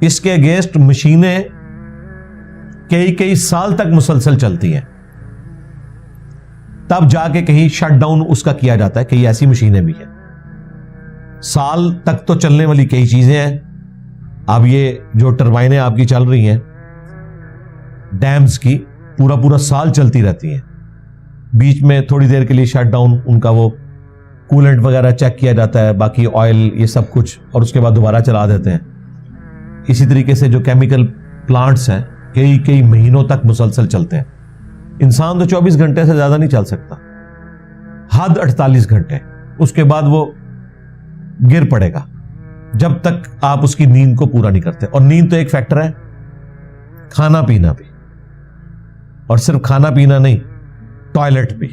اس کے اگینسٹ مشینیں کئی سال تک مسلسل چلتی ہیں، تب جا کے کہیں شٹ ڈاؤن اس کا کیا جاتا ہے. کئی ایسی مشینیں بھی ہیں سال تک تو چلنے والی کئی چیزیں ہیں. اب یہ جو ٹربائنیں آپ کی چل رہی ہیں ڈیمز کی، پورا سال چلتی رہتی ہیں. بیچ میں تھوڑی دیر کے لیے شٹ ڈاؤن، ان کا وہ کولنٹ وغیرہ چیک کیا جاتا ہے، باقی آئل یہ سب کچھ، اور اس کے بعد دوبارہ چلا دیتے ہیں. اسی طریقے سے جو کیمیکل پلانٹس ہیں کئی مہینوں تک مسلسل چلتے ہیں. انسان تو 24 گھنٹے سے زیادہ نہیں چل سکتا، حد 48 گھنٹے. اس کے بعد وہ گر پڑے گا جب تک آپ اس کی نیند کو پورا نہیں کرتے. اور نیند تو ایک فیکٹر ہے، کھانا پینا بھی، اور صرف کھانا پینا نہیں، ٹوائلٹ بھی،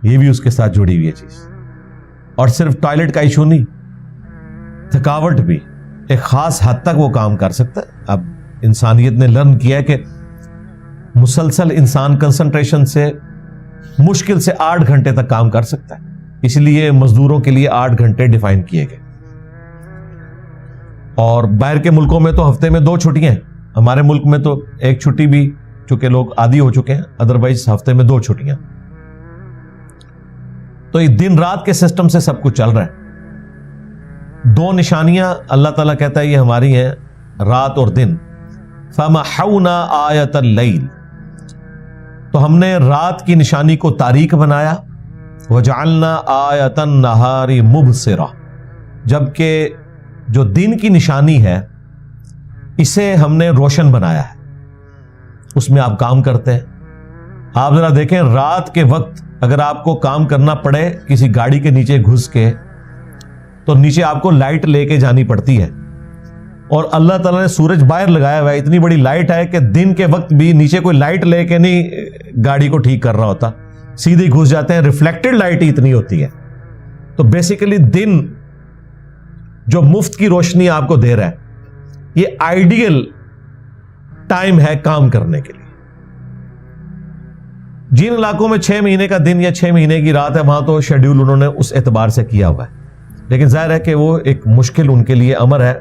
یہ بھی اس کے ساتھ جڑی ہوئی ہے چیز. اور صرف ٹوائلٹ کا ایشو نہیں، تھکاوٹ بھی ایک خاص حد تک وہ کام کر سکتا ہے. اب انسانیت نے لرن کیا ہے کہ مسلسل انسان کنسنٹریشن سے مشکل سے 8 گھنٹے تک کام کر سکتا ہے، اس لیے مزدوروں کے لیے 8 گھنٹے ڈیفائن کیے گئے. اور باہر کے ملکوں میں تو ہفتے میں 2 چھٹیاں ہیں، ہمارے ملک میں تو ایک چھٹی بھی، چونکہ لوگ عادی ہو چکے ہیں، ادروائز ہفتے میں 2 چھٹیاں. تو یہ دن رات کے سسٹم سے سب کچھ چل رہا ہے. 2 نشانیاں اللہ تعالیٰ کہتا ہے یہ ہماری ہیں، رات اور دن. فَمَحَوْنَا آیَةَ اللَّيْلِ، تو ہم نے رات کی نشانی کو تاریک بنایا. وَجَعَلْنَا آیَةَ النَّهَارِ مُبْصِرَةً، جبکہ جو دن کی نشانی ہے اسے ہم نے روشن بنایا ہے، اس میں آپ کام کرتے ہیں. آپ ذرا دیکھیں رات کے وقت اگر آپ کو کام کرنا پڑے کسی گاڑی کے نیچے گھس کے، تو نیچے آپ کو لائٹ لے کے جانی پڑتی ہے، اور اللہ تعالیٰ نے سورج باہر لگایا ہوا ہے، اتنی بڑی لائٹ ہے کہ دن کے وقت بھی نیچے کوئی لائٹ لے کے نہیں گاڑی کو ٹھیک کر رہا ہوتا، سیدھے گھس جاتے ہیں. ریفلیکٹڈ لائٹ ہی اتنی ہوتی ہے. تو بیسیکلی دن جو مفت کی روشنی آپ کو دے رہا ہے، یہ آئیڈیل ٹائم ہے کام کرنے کے لیے. جن علاقوں میں 6 مہینے کا دن یا 6 مہینے کی رات ہے، وہاں تو شیڈیول انہوں نے اس اعتبار سے کیا ہوا ہے، لیکن ظاہر ہے کہ وہ ایک مشکل ان کے لیے امر ہے،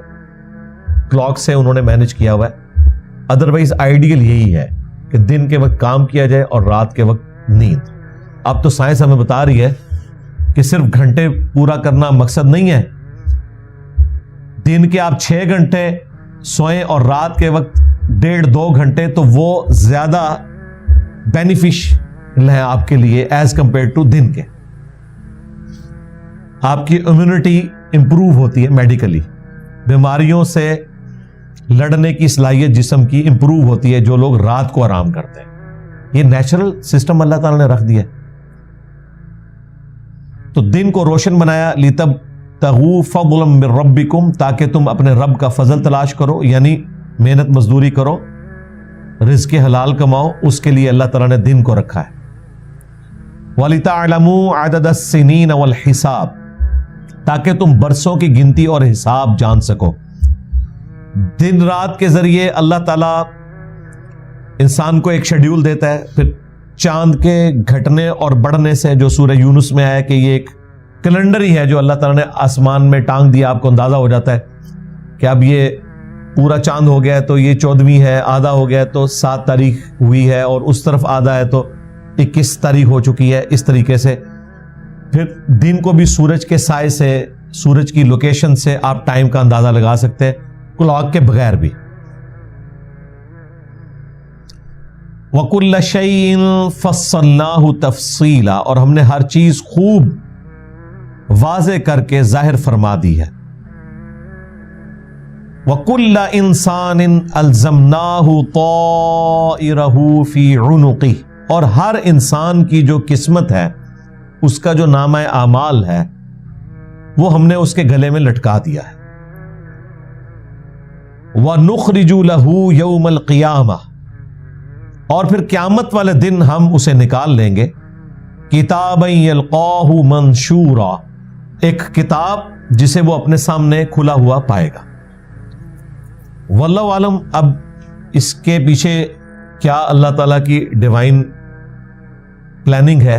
کلاک سے انہوں نے مینج کیا ہوا ہے. ادروائز آئیڈیل یہی ہے کہ دن کے وقت کام کیا جائے اور رات کے وقت نیند. اب تو سائنس ہمیں بتا رہی ہے کہ صرف گھنٹے پورا کرنا مقصد نہیں ہے. دن کے آپ 6 گھنٹے سوئیں اور رات کے وقت 1.5-2 گھنٹے، تو وہ زیادہ بینیفیشل ہے آپ کے لیے ایز کمپیئر ٹو دن کے. آپ کی امیونٹی امپروو ہوتی ہے، میڈیکلی بیماریوں سے لڑنے کی صلاحیت جسم کی امپروو ہوتی ہے جو لوگ رات کو آرام کرتے ہیں. یہ نیچرل سسٹم اللہ تعالیٰ نے رکھ دیا. تو دن کو روشن بنایا، لِتَبْتَغُوا فَضْلًا مِّن رَبِّكُمْ، تاکہ تم اپنے رب کا فضل تلاش کرو، یعنی محنت مزدوری کرو، رزق حلال کماؤ. اس کے لیے اللہ تعالیٰ نے دن کو رکھا ہے. وَلِتَعْلَمُوا عَدَدَ السِّنِينَ وَالْحِسَابَ، تاکہ تم برسوں کی گنتی اور حساب جان سکو. دن رات کے ذریعے اللہ تعالیٰ انسان کو ایک شیڈیول دیتا ہے. پھر چاند کے گھٹنے اور بڑھنے سے، جو سورہ یونس میں آیا کہ یہ ایک کیلنڈر ہی ہے جو اللہ تعالیٰ نے آسمان میں ٹانگ دیا، آپ کو اندازہ ہو جاتا ہے کہ اب یہ پورا چاند ہو گیا ہے تو یہ 14ویں ہے، آدھا ہو گیا ہے تو 7 تاریخ ہوئی ہے، اور اس طرف آدھا ہے تو 21 تاریخ ہو چکی ہے. اس طریقے سے پھر دن کو بھی سورج کے سائے سے، سورج کی لوکیشن سے آپ ٹائم کا اندازہ لگا سکتے ہیں، کلاک کے بغیر بھی. وَكُلَّ شَيْءٍ فَصَّلْنَاهُ تَفْصِيلًا، اور ہم نے ہر چیز خوب واضح کر کے ظاہر فرما دی ہے. وَكُلَّ إِنسَانٍ أَلْزَمْنَاهُ طَائِرَهُ فِي عُنُقِهِ، اور ہر انسان کی جو قسمت ہے، اس کا جو نامہ اعمال ہے، وہ ہم نے اس کے گلے میں لٹکا دیا ہے. وَنُخْرِجُ لَهُ يَوْمَ الْقِيَامَةِ، اور پھر قیامت والے دن ہم اسے نکال لیں گے. کتابًا یلقاہ منشورا، ایک کتاب جسے وہ اپنے سامنے کھلا ہوا پائے گا. واللہ عالم اب اس کے پیچھے کیا اللہ تعالیٰ کی ڈیوائن پلاننگ ہے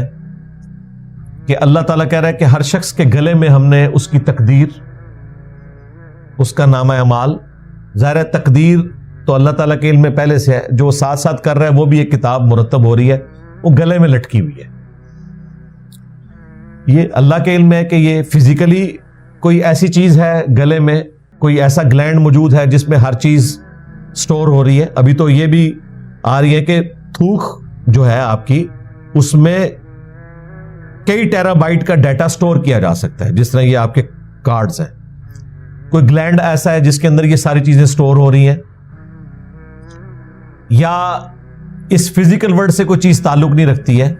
کہ اللہ تعالیٰ کہہ رہا ہے کہ ہر شخص کے گلے میں ہم نے اس کی تقدیر، اس کا نامہ اعمال. ظاہر ہے تقدیر تو اللہ تعالیٰ کے علم میں پہلے سے ہے، جو ساتھ ساتھ کر رہا ہے وہ بھی ایک کتاب مرتب ہو رہی ہے، وہ گلے میں لٹکی ہوئی ہے. یہ اللہ کے علم میں ہے کہ یہ فزیکلی کوئی ایسی چیز ہے گلے میں، کوئی ایسا گلینڈ موجود ہے جس میں ہر چیز سٹور ہو رہی ہے. ابھی تو یہ بھی آ رہی ہے کہ تھوک جو ہے آپ کی، اس میں کئی ٹیرا بائٹ کا ڈیٹا سٹور کیا جا سکتا ہے، جس طرح یہ آپ کے کارڈز ہیں. کوئی گلینڈ ایسا ہے جس کے اندر یہ ساری چیزیں سٹور ہو رہی ہیں، یا اس فزیکل ورلڈ سے کوئی چیز تعلق نہیں رکھتی ہے.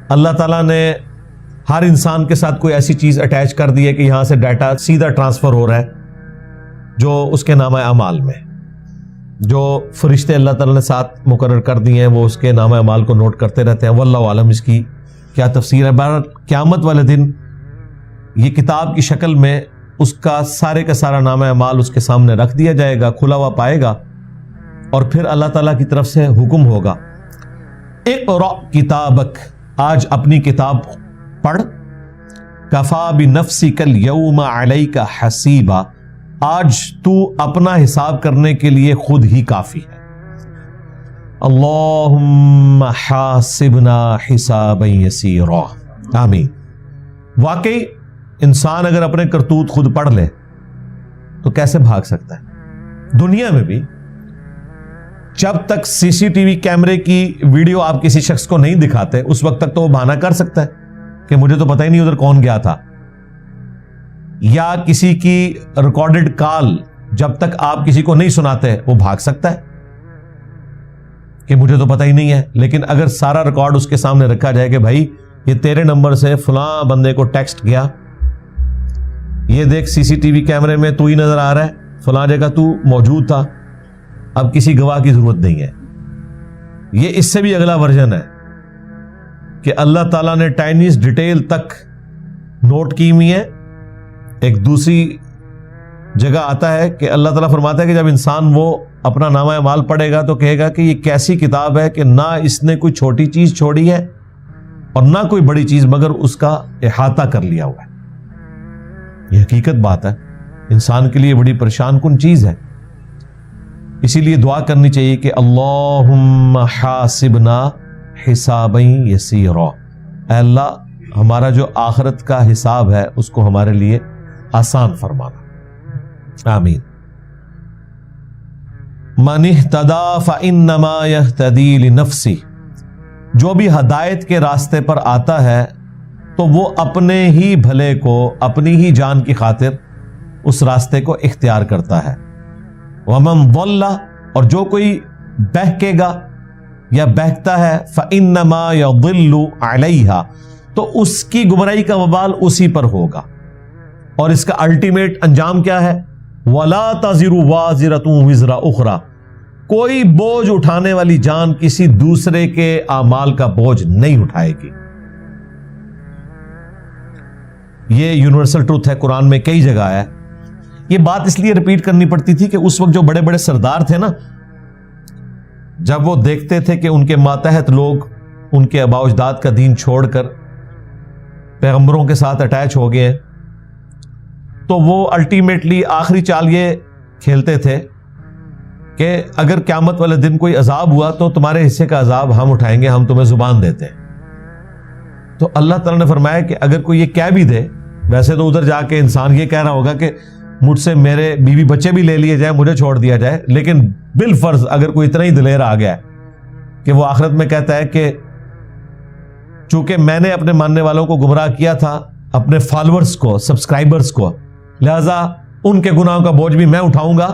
اللہ تعالیٰ نے ہر انسان کے ساتھ کوئی ایسی چیز اٹیچ کر دی ہے کہ یہاں سے ڈیٹا سیدھا ٹرانسفر ہو رہا ہے، جو اس کے نامہ اعمال میں، جو فرشتے اللہ تعالیٰ نے ساتھ مقرر کر دیے ہیں، وہ اس کے نامہ اعمال کو نوٹ کرتے رہتے ہیں. واللہ عالم اس کی کیا تفسیر ہے. بہرحال قیامت والے دن یہ کتاب کی شکل میں اس کا سارے کا سارا نامہ اعمال اس کے سامنے رکھ دیا جائے گا، کھلا ہوا پائے گا، اور پھر اللہ تعالیٰ کی طرف سے حکم ہوگا، اقرأ کتابک، آج اپنی کتاب پڑھ، کفا بنفسک اليوم علیک حسیبا، آج تو اپنا حساب کرنے کے لیے خود ہی کافی ہے۔ اللہم حاسبنا حسابا یسیرا، آمین۔ واقعی انسان اگر اپنے کرتوت خود پڑھ لے تو کیسے بھاگ سکتا ہے؟ دنیا میں بھی جب تک سی سی ٹی وی کیمرے کی ویڈیو آپ کسی شخص کو نہیں دکھاتے اس وقت تک تو وہ بہانہ کر سکتا ہے کہ مجھے تو پتہ ہی نہیں ادھر کون گیا تھا، یا کسی کی ریکارڈڈ کال جب تک آپ کسی کو نہیں سناتے وہ بھاگ سکتا ہے کہ مجھے تو پتہ ہی نہیں ہے۔ لیکن اگر سارا ریکارڈ اس کے سامنے رکھا جائے کہ بھائی یہ تیرے نمبر سے فلاں بندے کو ٹیکسٹ گیا، یہ دیکھ سی سی ٹی وی کیمرے میں تو ہی نظر آ رہا ہے، فلاں جگہ تو موجود تھا، اب کسی گواہ کی ضرورت نہیں ہے۔ یہ اس سے بھی اگلا ورژن ہے کہ اللہ تعالیٰ نے ٹائنیز ڈیٹیل تک نوٹ کی ہوئی ہے۔ ایک دوسری جگہ آتا ہے کہ اللہ تعالیٰ فرماتا ہے کہ جب انسان وہ اپنا نامہ اعمال پڑھے گا تو کہے گا کہ یہ کیسی کتاب ہے کہ نہ اس نے کوئی چھوٹی چیز چھوڑی ہے اور نہ کوئی بڑی چیز، مگر اس کا احاطہ کر لیا ہوا ہے۔ یہ حقیقت بات ہے، انسان کے لیے بڑی پریشان کن چیز ہے۔ اسی لیے دعا کرنی چاہیے کہ اللہم حاسبنا حسابا یسیرا، اے اللہ ہمارا جو آخرت کا حساب ہے اس کو ہمارے لیے آسان فرمانا، آمین۔ من اہتدی فانما یہتدی لنفسی، جو بھی ہدایت کے راستے پر آتا ہے تو وہ اپنے ہی بھلے کو، اپنی ہی جان کی خاطر اس راستے کو اختیار کرتا ہے۔ ومن ضل، اور جو کوئی بہکے گا یا بہکتا ہے، فانما یضل علیہا، تو اس کی گمراہی کا وبال اسی پر ہوگا، اور اس کا الٹیمیٹ انجام کیا ہے؟ وَلَا تَزِرُ وَازِرَةٌ وِزْرَ أُخْرَى، کوئی بوجھ اٹھانے والی جان کسی دوسرے کے اعمال کا بوجھ نہیں اٹھائے گی۔ یہ یونیورسل ٹروتھ ہے، قرآن میں کئی جگہ ہے۔ یہ بات اس لیے ریپیٹ کرنی پڑتی تھی کہ اس وقت جو بڑے بڑے سردار تھے نا، جب وہ دیکھتے تھے کہ ان کے ماتحت لوگ ان کے آباء و اجداد کا دین چھوڑ کر پیغمبروں کے ساتھ اٹیچ ہو گئے، تو وہ الٹیمیٹلی آخری چال یہ کھیلتے تھے کہ اگر قیامت والے دن کوئی عذاب ہوا تو تمہارے حصے کا عذاب ہم اٹھائیں گے، ہم تمہیں زبان دیتے ہیں۔ تو اللہ تعالیٰ نے فرمایا کہ اگر کوئی یہ کہہ بھی دے، ویسے تو ادھر جا کے انسان یہ کہہ رہا ہوگا کہ مجھ سے میرے بیوی بچے بھی لے لیے جائیں، مجھے چھوڑ دیا جائے، لیکن بالفرض اگر کوئی اتنا ہی دلیر آ گیا کہ وہ آخرت میں کہتا ہے کہ چونکہ میں نے اپنے ماننے والوں کو گمراہ کیا تھا، اپنے فالورز کو، سبسکرائبرز کو، لہذا ان کے گناہوں کا بوجھ بھی میں اٹھاؤں گا،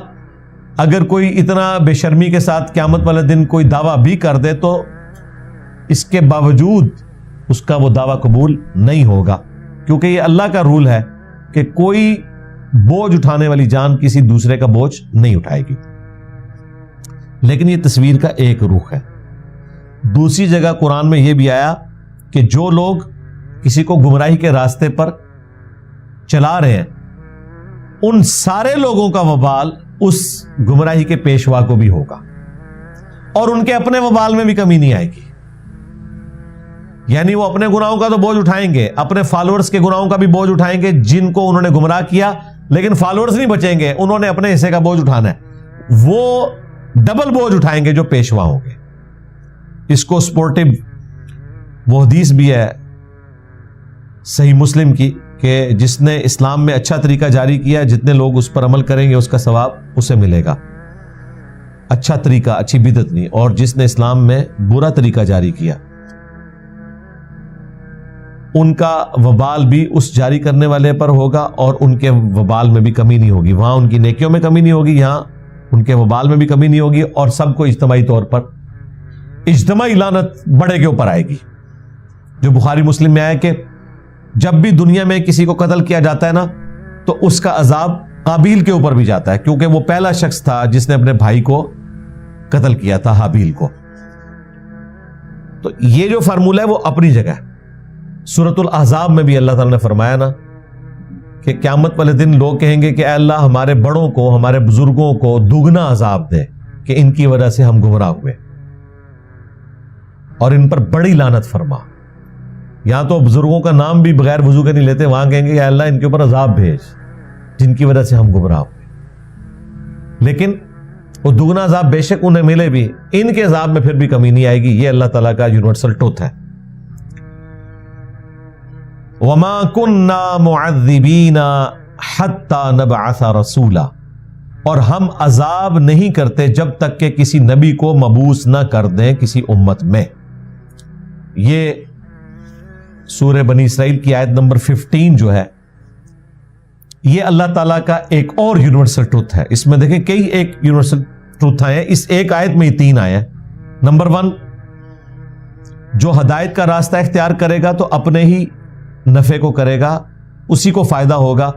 اگر کوئی اتنا بے شرمی کے ساتھ قیامت والے دن کوئی دعویٰ بھی کر دے تو اس کے باوجود اس کا وہ دعویٰ قبول نہیں ہوگا، کیونکہ یہ اللہ کا رول ہے کہ کوئی بوجھ اٹھانے والی جان کسی دوسرے کا بوجھ نہیں اٹھائے گی۔ لیکن یہ تصویر کا ایک رخ ہے۔ دوسری جگہ قرآن میں یہ بھی آیا کہ جو لوگ کسی کو گمراہی کے راستے پر چلا رہے ہیں، ان سارے لوگوں کا وبال اس گمراہی کے پیشوا کو بھی ہوگا، اور ان کے اپنے وبال میں بھی کمی نہیں آئے گی۔ یعنی وہ اپنے گناہوں کا تو بوجھ اٹھائیں گے، اپنے فالوورز کے گناہوں کا بھی بوجھ اٹھائیں گے جن کو انہوں نے گمراہ کیا، لیکن فالوورز نہیں بچیں گے، انہوں نے اپنے حصے کا بوجھ اٹھانا ہے، وہ ڈبل بوجھ اٹھائیں گے جو پیشوا ہوں گے۔ اس کو سپورٹو وہ حدیث بھی ہے صحیح مسلم کی کہ جس نے اسلام میں اچھا طریقہ جاری کیا، جتنے لوگ اس پر عمل کریں گے اس کا ثواب اسے ملے گا، اچھا طریقہ، اچھی بدعت نہیں، اور جس نے اسلام میں برا طریقہ جاری کیا ان کا وبال بھی اس جاری کرنے والے پر ہوگا، اور ان کے وبال میں بھی کمی نہیں ہوگی۔ وہاں ان کی نیکیوں میں کمی نہیں ہوگی، یہاں ان کے وبال میں بھی کمی نہیں ہوگی، اور سب کو اجتماعی طور پر اجتماعی لعنت بڑے کے اوپر آئے گی۔ جو بخاری مسلم میں آیا کہ جب بھی دنیا میں کسی کو قتل کیا جاتا ہے نا تو اس کا عذاب قابیل کے اوپر بھی جاتا ہے، کیونکہ وہ پہلا شخص تھا جس نے اپنے بھائی کو قتل کیا تھا، حابیل کو۔ تو یہ جو فارمولہ ہے وہ اپنی جگہ ہے۔ سورۃ الاحزاب میں بھی اللہ تعالیٰ نے فرمایا نا کہ قیامت والے دن لوگ کہیں گے کہ اے اللہ ہمارے بڑوں کو، ہمارے بزرگوں کو دگنا عذاب دے کہ ان کی وجہ سے ہم گمراہ ہوئے، اور ان پر بڑی لعنت فرما۔ یہاں تو بزرگوں کا نام بھی بغیر وضو کے نہیں لیتے، وہاں کہیں گے اے اللہ ان کے اوپر عذاب بھیج جن کی وجہ سے ہم گمراہ ہوئے۔ لیکن وہ دگنا عذاب بے شک انہیں ملے بھی، ان کے عذاب میں پھر بھی کمی نہیں آئے گی. یہ اللہ تعالیٰ کا یونیورسل ٹروتھ ہے. وَمَا كُنَّا مُعَذِّبِينَ حَتَّى نَبْعَثَ رَسُولًا، اور ہم عذاب نہیں کرتے جب تک کہ کسی نبی کو مبعوث نہ کر دیں کسی امت میں. یہ سورہ بنی اسرائیل کی آیت نمبر 15 جو ہے، یہ اللہ تعالیٰ کا ایک اور یونیورسل ٹروتھ ہے. اس میں دیکھیں کئی ایک یونیورسل ٹروتھ آئے ہیں، اس ایک آیت میں ہی 3 آئے ہیں. نمبر 1، جو ہدایت کا راستہ اختیار کرے گا تو اپنے ہی نفع کو کرے گا، اسی کو فائدہ ہوگا،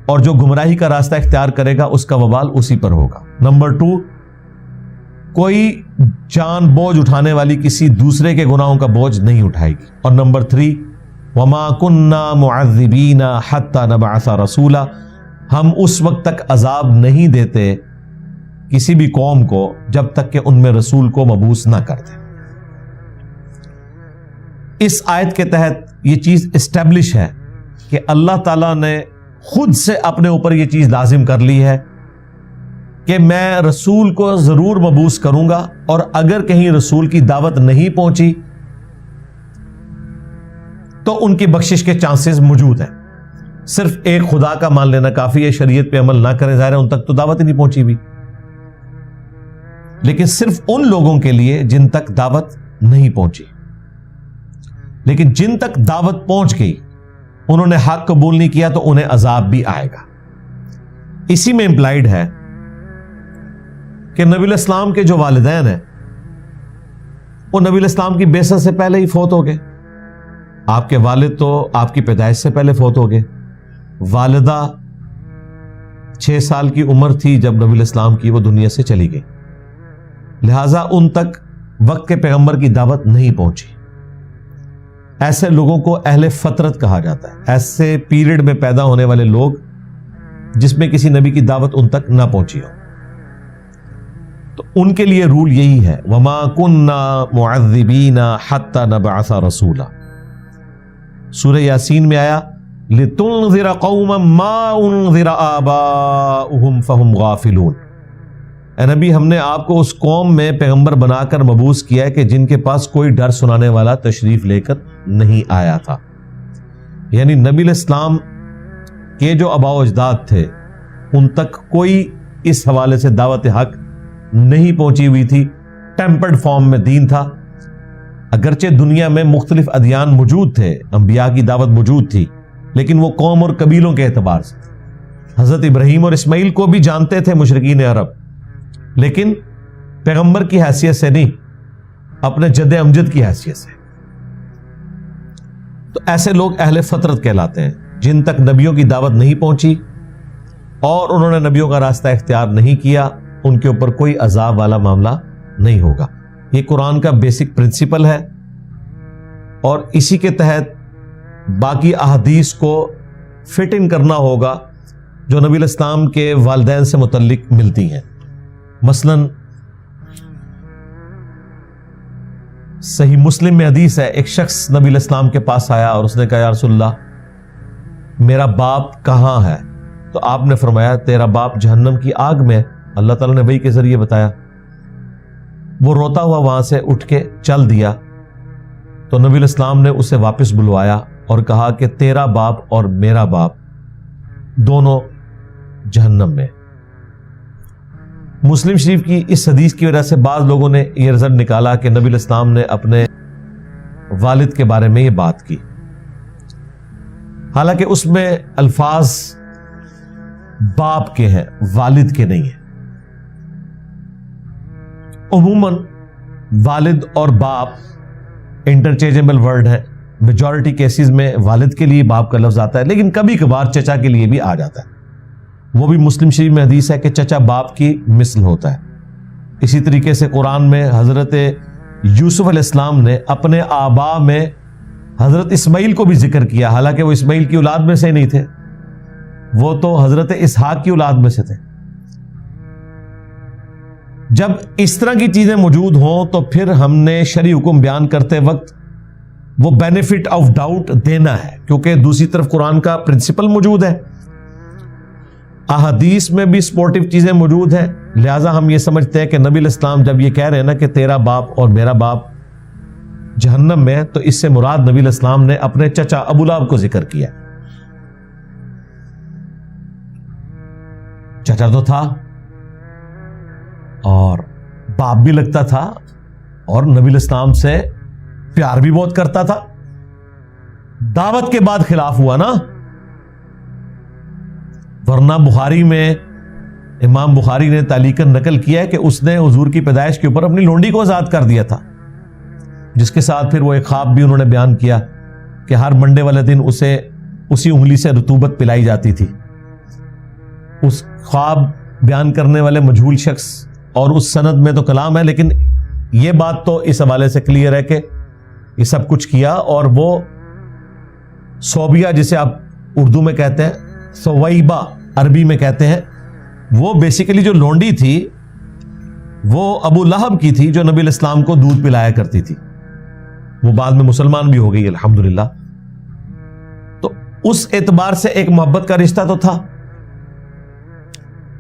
اور جو گمراہی کا راستہ اختیار کرے گا اس کا وبال اسی پر ہوگا. نمبر 2، کوئی جان بوجھ اٹھانے والی کسی دوسرے کے گناہوں کا بوجھ نہیں اٹھائے گی. اور نمبر 3، وَمَا كُنَّا مُعَذِّبِينَ حَتَّى نَبْعَثَ رَسُولًا، ہم اس وقت تک عذاب نہیں دیتے کسی بھی قوم کو جب تک کہ ان میں رسول کو مبعوث نہ کر دیں. اس آیت کے تحت یہ چیز اسٹیبلش ہے کہ اللہ تعالیٰ نے خود سے اپنے اوپر یہ چیز لازم کر لی ہے کہ میں رسول کو ضرور مبعوث کروں گا، اور اگر کہیں رسول کی دعوت نہیں پہنچی تو ان کی بخشش کے چانسز موجود ہیں. صرف ایک خدا کا مان لینا کافی ہے، شریعت پہ عمل نہ کرے، ظاہر ہے ان تک تو دعوت ہی نہیں پہنچی بھی. لیکن صرف ان لوگوں کے لیے جن تک دعوت نہیں پہنچی. لیکن جن تک دعوت پہنچ گئی، انہوں نے حق قبول نہیں کیا تو انہیں عذاب بھی آئے گا. اسی میں امپلائڈ ہے کہ نبی الاسلام کے جو والدین ہیں وہ نبی الاسلام کی بعثت سے پہلے ہی فوت ہو گئے. آپ کے والد تو آپ کی پیدائش سے پہلے فوت ہو گئے. والدہ 6 سال کی عمر تھی جب نبی الاسلام کی وہ دنیا سے چلی گئی، لہذا ان تک وقت کے پیغمبر کی دعوت نہیں پہنچی. ایسے لوگوں کو اہل فطرت کہا جاتا ہے، ایسے پیریڈ میں پیدا ہونے والے لوگ جس میں کسی نبی کی دعوت ان تک نہ پہنچی ہو. تو ان کے لیے رول یہی ہے، وَمَا كُنَّا مُعَذِّبِينَ حَتَّى نَبْعَثَ رَسُولًا. سورہ یاسین میں آیا لِتُنذِرَ قَوْمًا مَا أُنذِرَ آبَاؤُهُمْ فَهُمْ غَافِلُونَ. اے نبی، ہم نے آپ کو اس قوم میں پیغمبر بنا کر مبعوث کیا ہے کہ جن کے پاس کوئی ڈر سنانے والا تشریف لے کر نہیں آیا تھا. یعنی نبی الاسلام کے جو آباء و اجداد تھے ان تک کوئی اس حوالے سے دعوت حق نہیں پہنچی ہوئی تھی. ٹیمپرڈ فارم میں دین تھا. اگرچہ دنیا میں مختلف ادیان موجود تھے، انبیاء کی دعوت موجود تھی، لیکن وہ قوم اور قبیلوں کے اعتبار سے. حضرت ابراہیم اور اسماعیل کو بھی جانتے تھے مشرکین عرب، لیکن پیغمبر کی حیثیت سے نہیں، اپنے جد امجد کی حیثیت سے. تو ایسے لوگ اہل فطرت کہلاتے ہیں جن تک نبیوں کی دعوت نہیں پہنچی اور انہوں نے نبیوں کا راستہ اختیار نہیں کیا، ان کے اوپر کوئی عذاب والا معاملہ نہیں ہوگا. یہ قرآن کا بیسک پرنسپل ہے، اور اسی کے تحت باقی احادیث کو فٹ ان کرنا ہوگا جو نبی الاسلام کے والدین سے متعلق ملتی ہیں. مثلا صحیح مسلم میں حدیث ہے، ایک شخص نبی الاسلام کے پاس آیا اور اس نے کہا یا رسول اللہ میرا باپ کہاں ہے؟ تو آپ نے فرمایا تیرا باپ جہنم کی آگ میں ہے. اللہ تعالیٰ نے وحی کے ذریعے بتایا. وہ روتا ہوا وہاں سے اٹھ کے چل دیا تو نبی الاسلام نے اسے واپس بلوایا اور کہا کہ تیرا باپ اور میرا باپ دونوں جہنم میں. مسلم شریف کی اس حدیث کی وجہ سے بعض لوگوں نے یہ رزلٹ نکالا کہ نبی الاسلام نے اپنے والد کے بارے میں یہ بات کی، حالانکہ اس میں الفاظ باپ کے ہیں، والد کے نہیں ہیں. عموماً والد اور باپ انٹرچینجبل ورڈ ہے. میجورٹی کیسز میں والد کے لیے باپ کا لفظ آتا ہے، لیکن کبھی کبھار چچا کے لیے بھی آ جاتا ہے. وہ بھی مسلم شریف میں حدیث ہے کہ چچا باپ کی مثل ہوتا ہے. اسی طریقے سے قرآن میں حضرت یوسف علیہ السلام نے اپنے آبا میں حضرت اسماعیل کو بھی ذکر کیا، حالانکہ وہ اسماعیل کی اولاد میں سے نہیں تھے، وہ تو حضرت اسحاق کی اولاد میں سے تھے. جب اس طرح کی چیزیں موجود ہوں تو پھر ہم نے شرعی حکم بیان کرتے وقت وہ بینیفٹ آف ڈاؤٹ دینا ہے، کیونکہ دوسری طرف قرآن کا پرنسپل موجود ہے، احادیث میں بھی سپورٹیو چیزیں موجود ہیں، لہٰذا ہم یہ سمجھتے ہیں کہ نبی علیہ السلام جب یہ کہہ رہے ہیں نا کہ تیرا باپ اور میرا باپ جہنم میں ہے، تو اس سے مراد نبی علیہ السلام نے اپنے چچا ابو لہب کو ذکر کیا. چچا تو تھا اور باپ بھی لگتا تھا اور نبی علیہ السلام سے پیار بھی بہت کرتا تھا. دعوت کے بعد خلاف ہوا نا، ورنہ بخاری میں امام بخاری نے تعلیقاً نقل کیا ہے کہ اس نے حضور کی پیدائش کے اوپر اپنی لونڈی کو آزاد کر دیا تھا، جس کے ساتھ پھر وہ ایک خواب بھی انہوں نے بیان کیا کہ ہر منڈے والے دن اسے اسی انگلی سے رطوبت پلائی جاتی تھی. اس خواب بیان کرنے والے مجہول شخص اور اس سند میں تو کلام ہے، لیکن یہ بات تو اس حوالے سے کلیئر ہے کہ یہ سب کچھ کیا. اور وہ صوبیہ جسے آپ اردو میں کہتے ہیں، سویبہ عربی میں کہتے ہیں، وہ بیسیکلی جو لونڈی تھی وہ ابو لہب کی تھی جو نبی علیہ السلام کو دودھ پلایا کرتی تھی. وہ بعد میں مسلمان بھی ہو گئی الحمدللہ. تو اس اعتبار سے ایک محبت کا رشتہ تو تھا.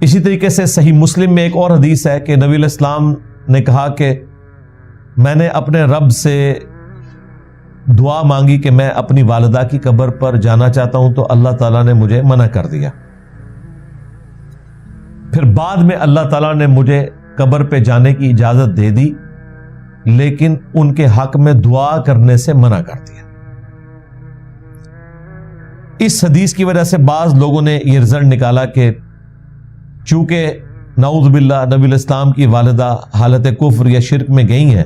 اسی طریقے سے صحیح مسلم میں ایک اور حدیث ہے کہ نبی علیہ السلام نے کہا کہ میں نے اپنے رب سے دعا مانگی کہ میں اپنی والدہ کی قبر پر جانا چاہتا ہوں، تو اللہ تعالیٰ نے مجھے منع کر دیا. پھر بعد میں اللہ تعالیٰ نے مجھے قبر پہ جانے کی اجازت دے دی، لیکن ان کے حق میں دعا کرنے سے منع کر دیا. اس حدیث کی وجہ سے بعض لوگوں نے یہ رزلٹ نکالا کہ چونکہ نعوذ باللہ نبی علیہ السلام کی والدہ حالت کفر یا شرک میں گئی ہیں،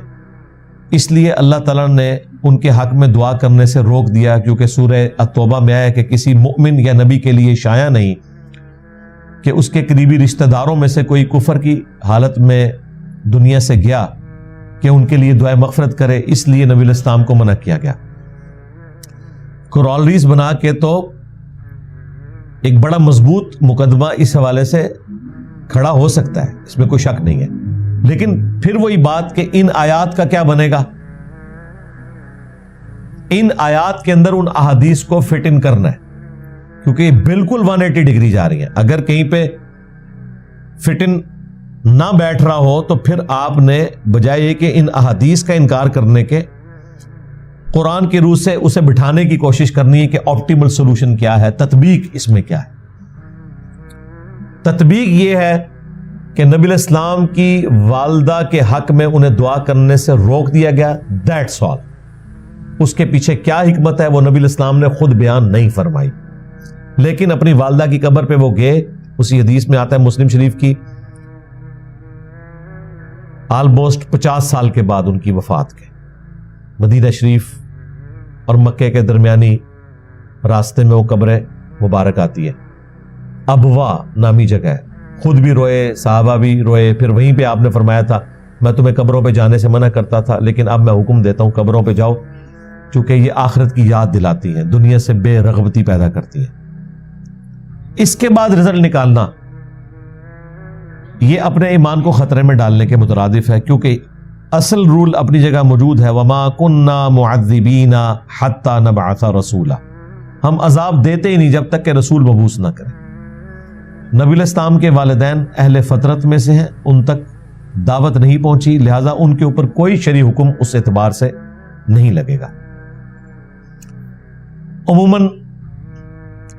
اس لیے اللہ تعالیٰ نے ان کے حق میں دعا کرنے سے روک دیا، کیونکہ سورہ التوبہ میں آیا کہ کسی مؤمن یا نبی کے لیے شایع نہیں کہ اس کے قریبی رشتہ داروں میں سے کوئی کفر کی حالت میں دنیا سے گیا کہ ان کے لیے دعائے مغفرت کرے. اس لیے نبی علیہ السلام کو منع کیا گیا. کورالریز بنا کے تو ایک بڑا مضبوط مقدمہ اس حوالے سے کھڑا ہو سکتا ہے، اس میں کوئی شک نہیں ہے. لیکن پھر وہی بات کہ ان آیات کا کیا بنے گا؟ ان آیات کے اندر ان احادیث کو فٹ ان کرنا ہے، کیونکہ یہ بالکل 180 ڈگری جا رہی ہیں. اگر کہیں پہ فٹ ان نہ بیٹھ رہا ہو تو پھر آپ نے بجائے یہ کہ ان احادیث کا انکار کرنے کے قرآن کی روح سے اسے بٹھانے کی کوشش کرنی ہے کہ آپٹیمل سولوشن کیا ہے، تطبیق اس میں کیا ہے. تطبیق یہ ہے کہ نبی علیہ السلام کی والدہ کے حق میں انہیں دعا کرنے سے روک دیا گیا. That's all. اس کے پیچھے کیا حکمت ہے وہ نبی علیہ السلام نے خود بیان نہیں فرمائی، لیکن اپنی والدہ کی قبر پہ وہ گئے. اسی حدیث میں آتا ہے مسلم شریف کی، آلموسٹ 50 سال کے بعد ان کی وفات کے مدینہ شریف اور مکے کے درمیانی راستے میں وہ قبر مبارک آتی ہے. ابوا نامی جگہ ہے. خود بھی روئے، صحابہ بھی روئے. پھر وہیں پہ آپ نے فرمایا تھا میں تمہیں قبروں پہ جانے سے منع کرتا تھا، لیکن اب میں حکم دیتا ہوں قبروں پہ جاؤ، چونکہ یہ آخرت کی یاد دلاتی ہیں، دنیا سے بے رغبتی پیدا کرتی ہیں. اس کے بعد رزلٹ نکالنا یہ اپنے ایمان کو خطرے میں ڈالنے کے مترادف ہے، کیونکہ اصل رول اپنی جگہ موجود ہے، وما كنا معذبین حتی نبعث رسولا. ہم عذاب دیتے ہی نہیں جب تک کہ رسول مبعوث نہ کریں. نبی علیہ السلام کے والدین اہل فطرت میں سے ہیں، ان تک دعوت نہیں پہنچی، لہذا ان کے اوپر کوئی شرعی حکم اس اعتبار سے نہیں لگے گا. عموماً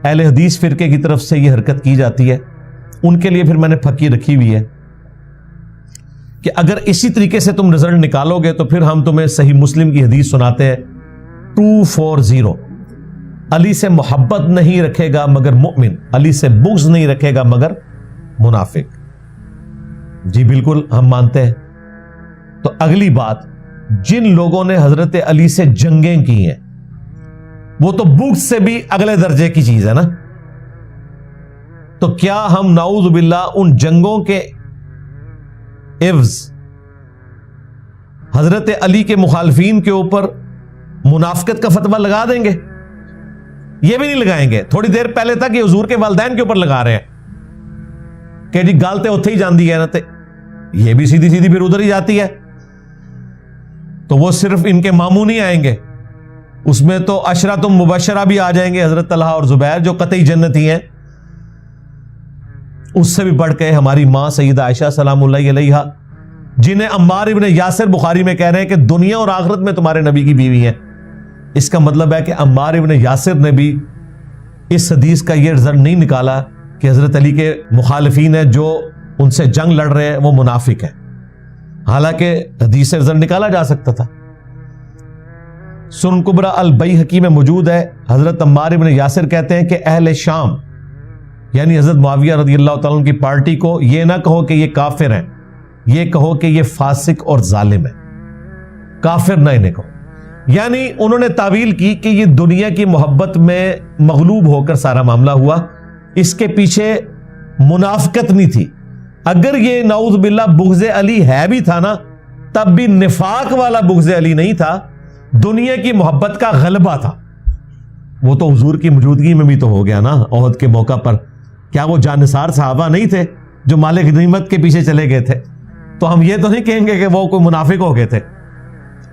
اہل حدیث فرقے کی طرف سے یہ حرکت کی جاتی ہے. ان کے لیے پھر میں نے پھکی رکھی ہوئی ہے کہ اگر اسی طریقے سے تم رزلٹ نکالو گے تو پھر ہم تمہیں صحیح مسلم کی حدیث سناتے ہیں 240 علی سے محبت نہیں رکھے گا مگر مؤمن، علی سے بغض نہیں رکھے گا مگر منافق. جی بالکل ہم مانتے ہیں. تو اگلی بات، جن لوگوں نے حضرت علی سے جنگیں کی ہیں وہ تو بغض سے بھی اگلے درجے کی چیز ہے نا. تو کیا ہم نعوذ باللہ ان جنگوں کے عوض حضرت علی کے مخالفین کے اوپر منافقت کا فتویٰ لگا دیں گے؟ یہ بھی نہیں لگائیں گے. تھوڑی دیر پہلے تک یہ حضور کے والدین کے اوپر لگا رہے ہیں کہ جی گالتے اتھے ہی جاندی ہے نا، یہ بھی سیدھی سیدھی پھر ادھر ہی جاتی ہے. تو وہ صرف ان کے ماموں نہیں آئیں گے، اس میں تو عشرۃ مبشرہ بھی آ جائیں گے، حضرت طلحہ اور زبیر جو قطعی جنتی ہیں. اس سے بھی بڑھ کے ہماری ماں سیدہ عائشہ سلام اللہ علیہا، جنہیں عمار ابن یاسر بخاری میں کہہ رہے ہیں کہ دنیا اور آخرت میں تمہارے نبی کی بیوی ہیں۔ اس کا مطلب ہے کہ عمار ابن یاسر نے بھی اس حدیث کا یہ رزلٹ نہیں نکالا کہ حضرت علی کے مخالفین ہیں جو ان سے جنگ لڑ رہے ہیں وہ منافق ہیں، حالانکہ حدیث سے رزلٹ نکالا جا سکتا تھا۔ سنن کبری البیہقی میں موجود ہے، حضرت عمار ابن یاسر کہتے ہیں کہ اہل شام یعنی حضرت معاویہ رضی اللہ تعالیٰ عنہ کی پارٹی کو یہ نہ کہو کہ یہ کافر ہیں، یہ کہو کہ یہ فاسق اور ظالم ہے، کافر نہ انہیں کہو۔ یعنی انہوں نے تعویل کی کہ یہ دنیا کی محبت میں مغلوب ہو کر سارا معاملہ ہوا، اس کے پیچھے منافقت نہیں تھی۔ اگر یہ نعوذ باللہ بغض علی ہے بھی تھا نا، تب بھی نفاق والا بغض علی نہیں تھا، دنیا کی محبت کا غلبہ تھا۔ وہ تو حضور کی موجودگی میں بھی تو ہو گیا نا احد کے موقع پر۔ کیا وہ جانثار صحابہ نہیں تھے جو مال غنیمت کے پیچھے چلے گئے تھے؟ تو ہم یہ تو نہیں کہیں گے کہ وہ کوئی منافق ہو گئے تھے،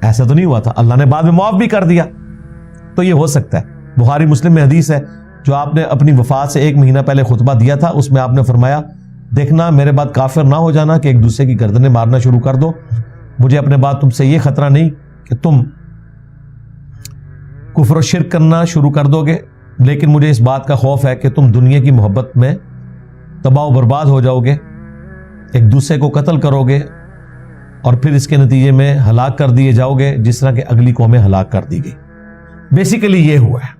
ایسا تو نہیں ہوا تھا، اللہ نے بعد میں معاف بھی کر دیا۔ تو یہ ہو سکتا ہے۔ بخاری مسلم میں حدیث ہے جو آپ نے اپنی وفات سے 1 مہینہ پہلے خطبہ دیا تھا، اس میں آپ نے فرمایا دیکھنا میرے بعد کافر نہ ہو جانا کہ ایک دوسرے کی گردنیں مارنا شروع کر دو، مجھے اپنے بعد تم سے یہ خطرہ نہیں کہ تم کفر و شرک کرنا شروع کر دو گے، لیکن مجھے اس بات کا خوف ہے کہ تم دنیا کی محبت میں تباہ و برباد ہو جاؤ گے، ایک دوسرے کو قتل کرو گے اور پھر اس کے نتیجے میں ہلاک کر دیے جاؤ گے جس طرح کہ اگلی قومیں ہلاک کر دی گئی۔ بیسیکلی یہ ہوا ہے۔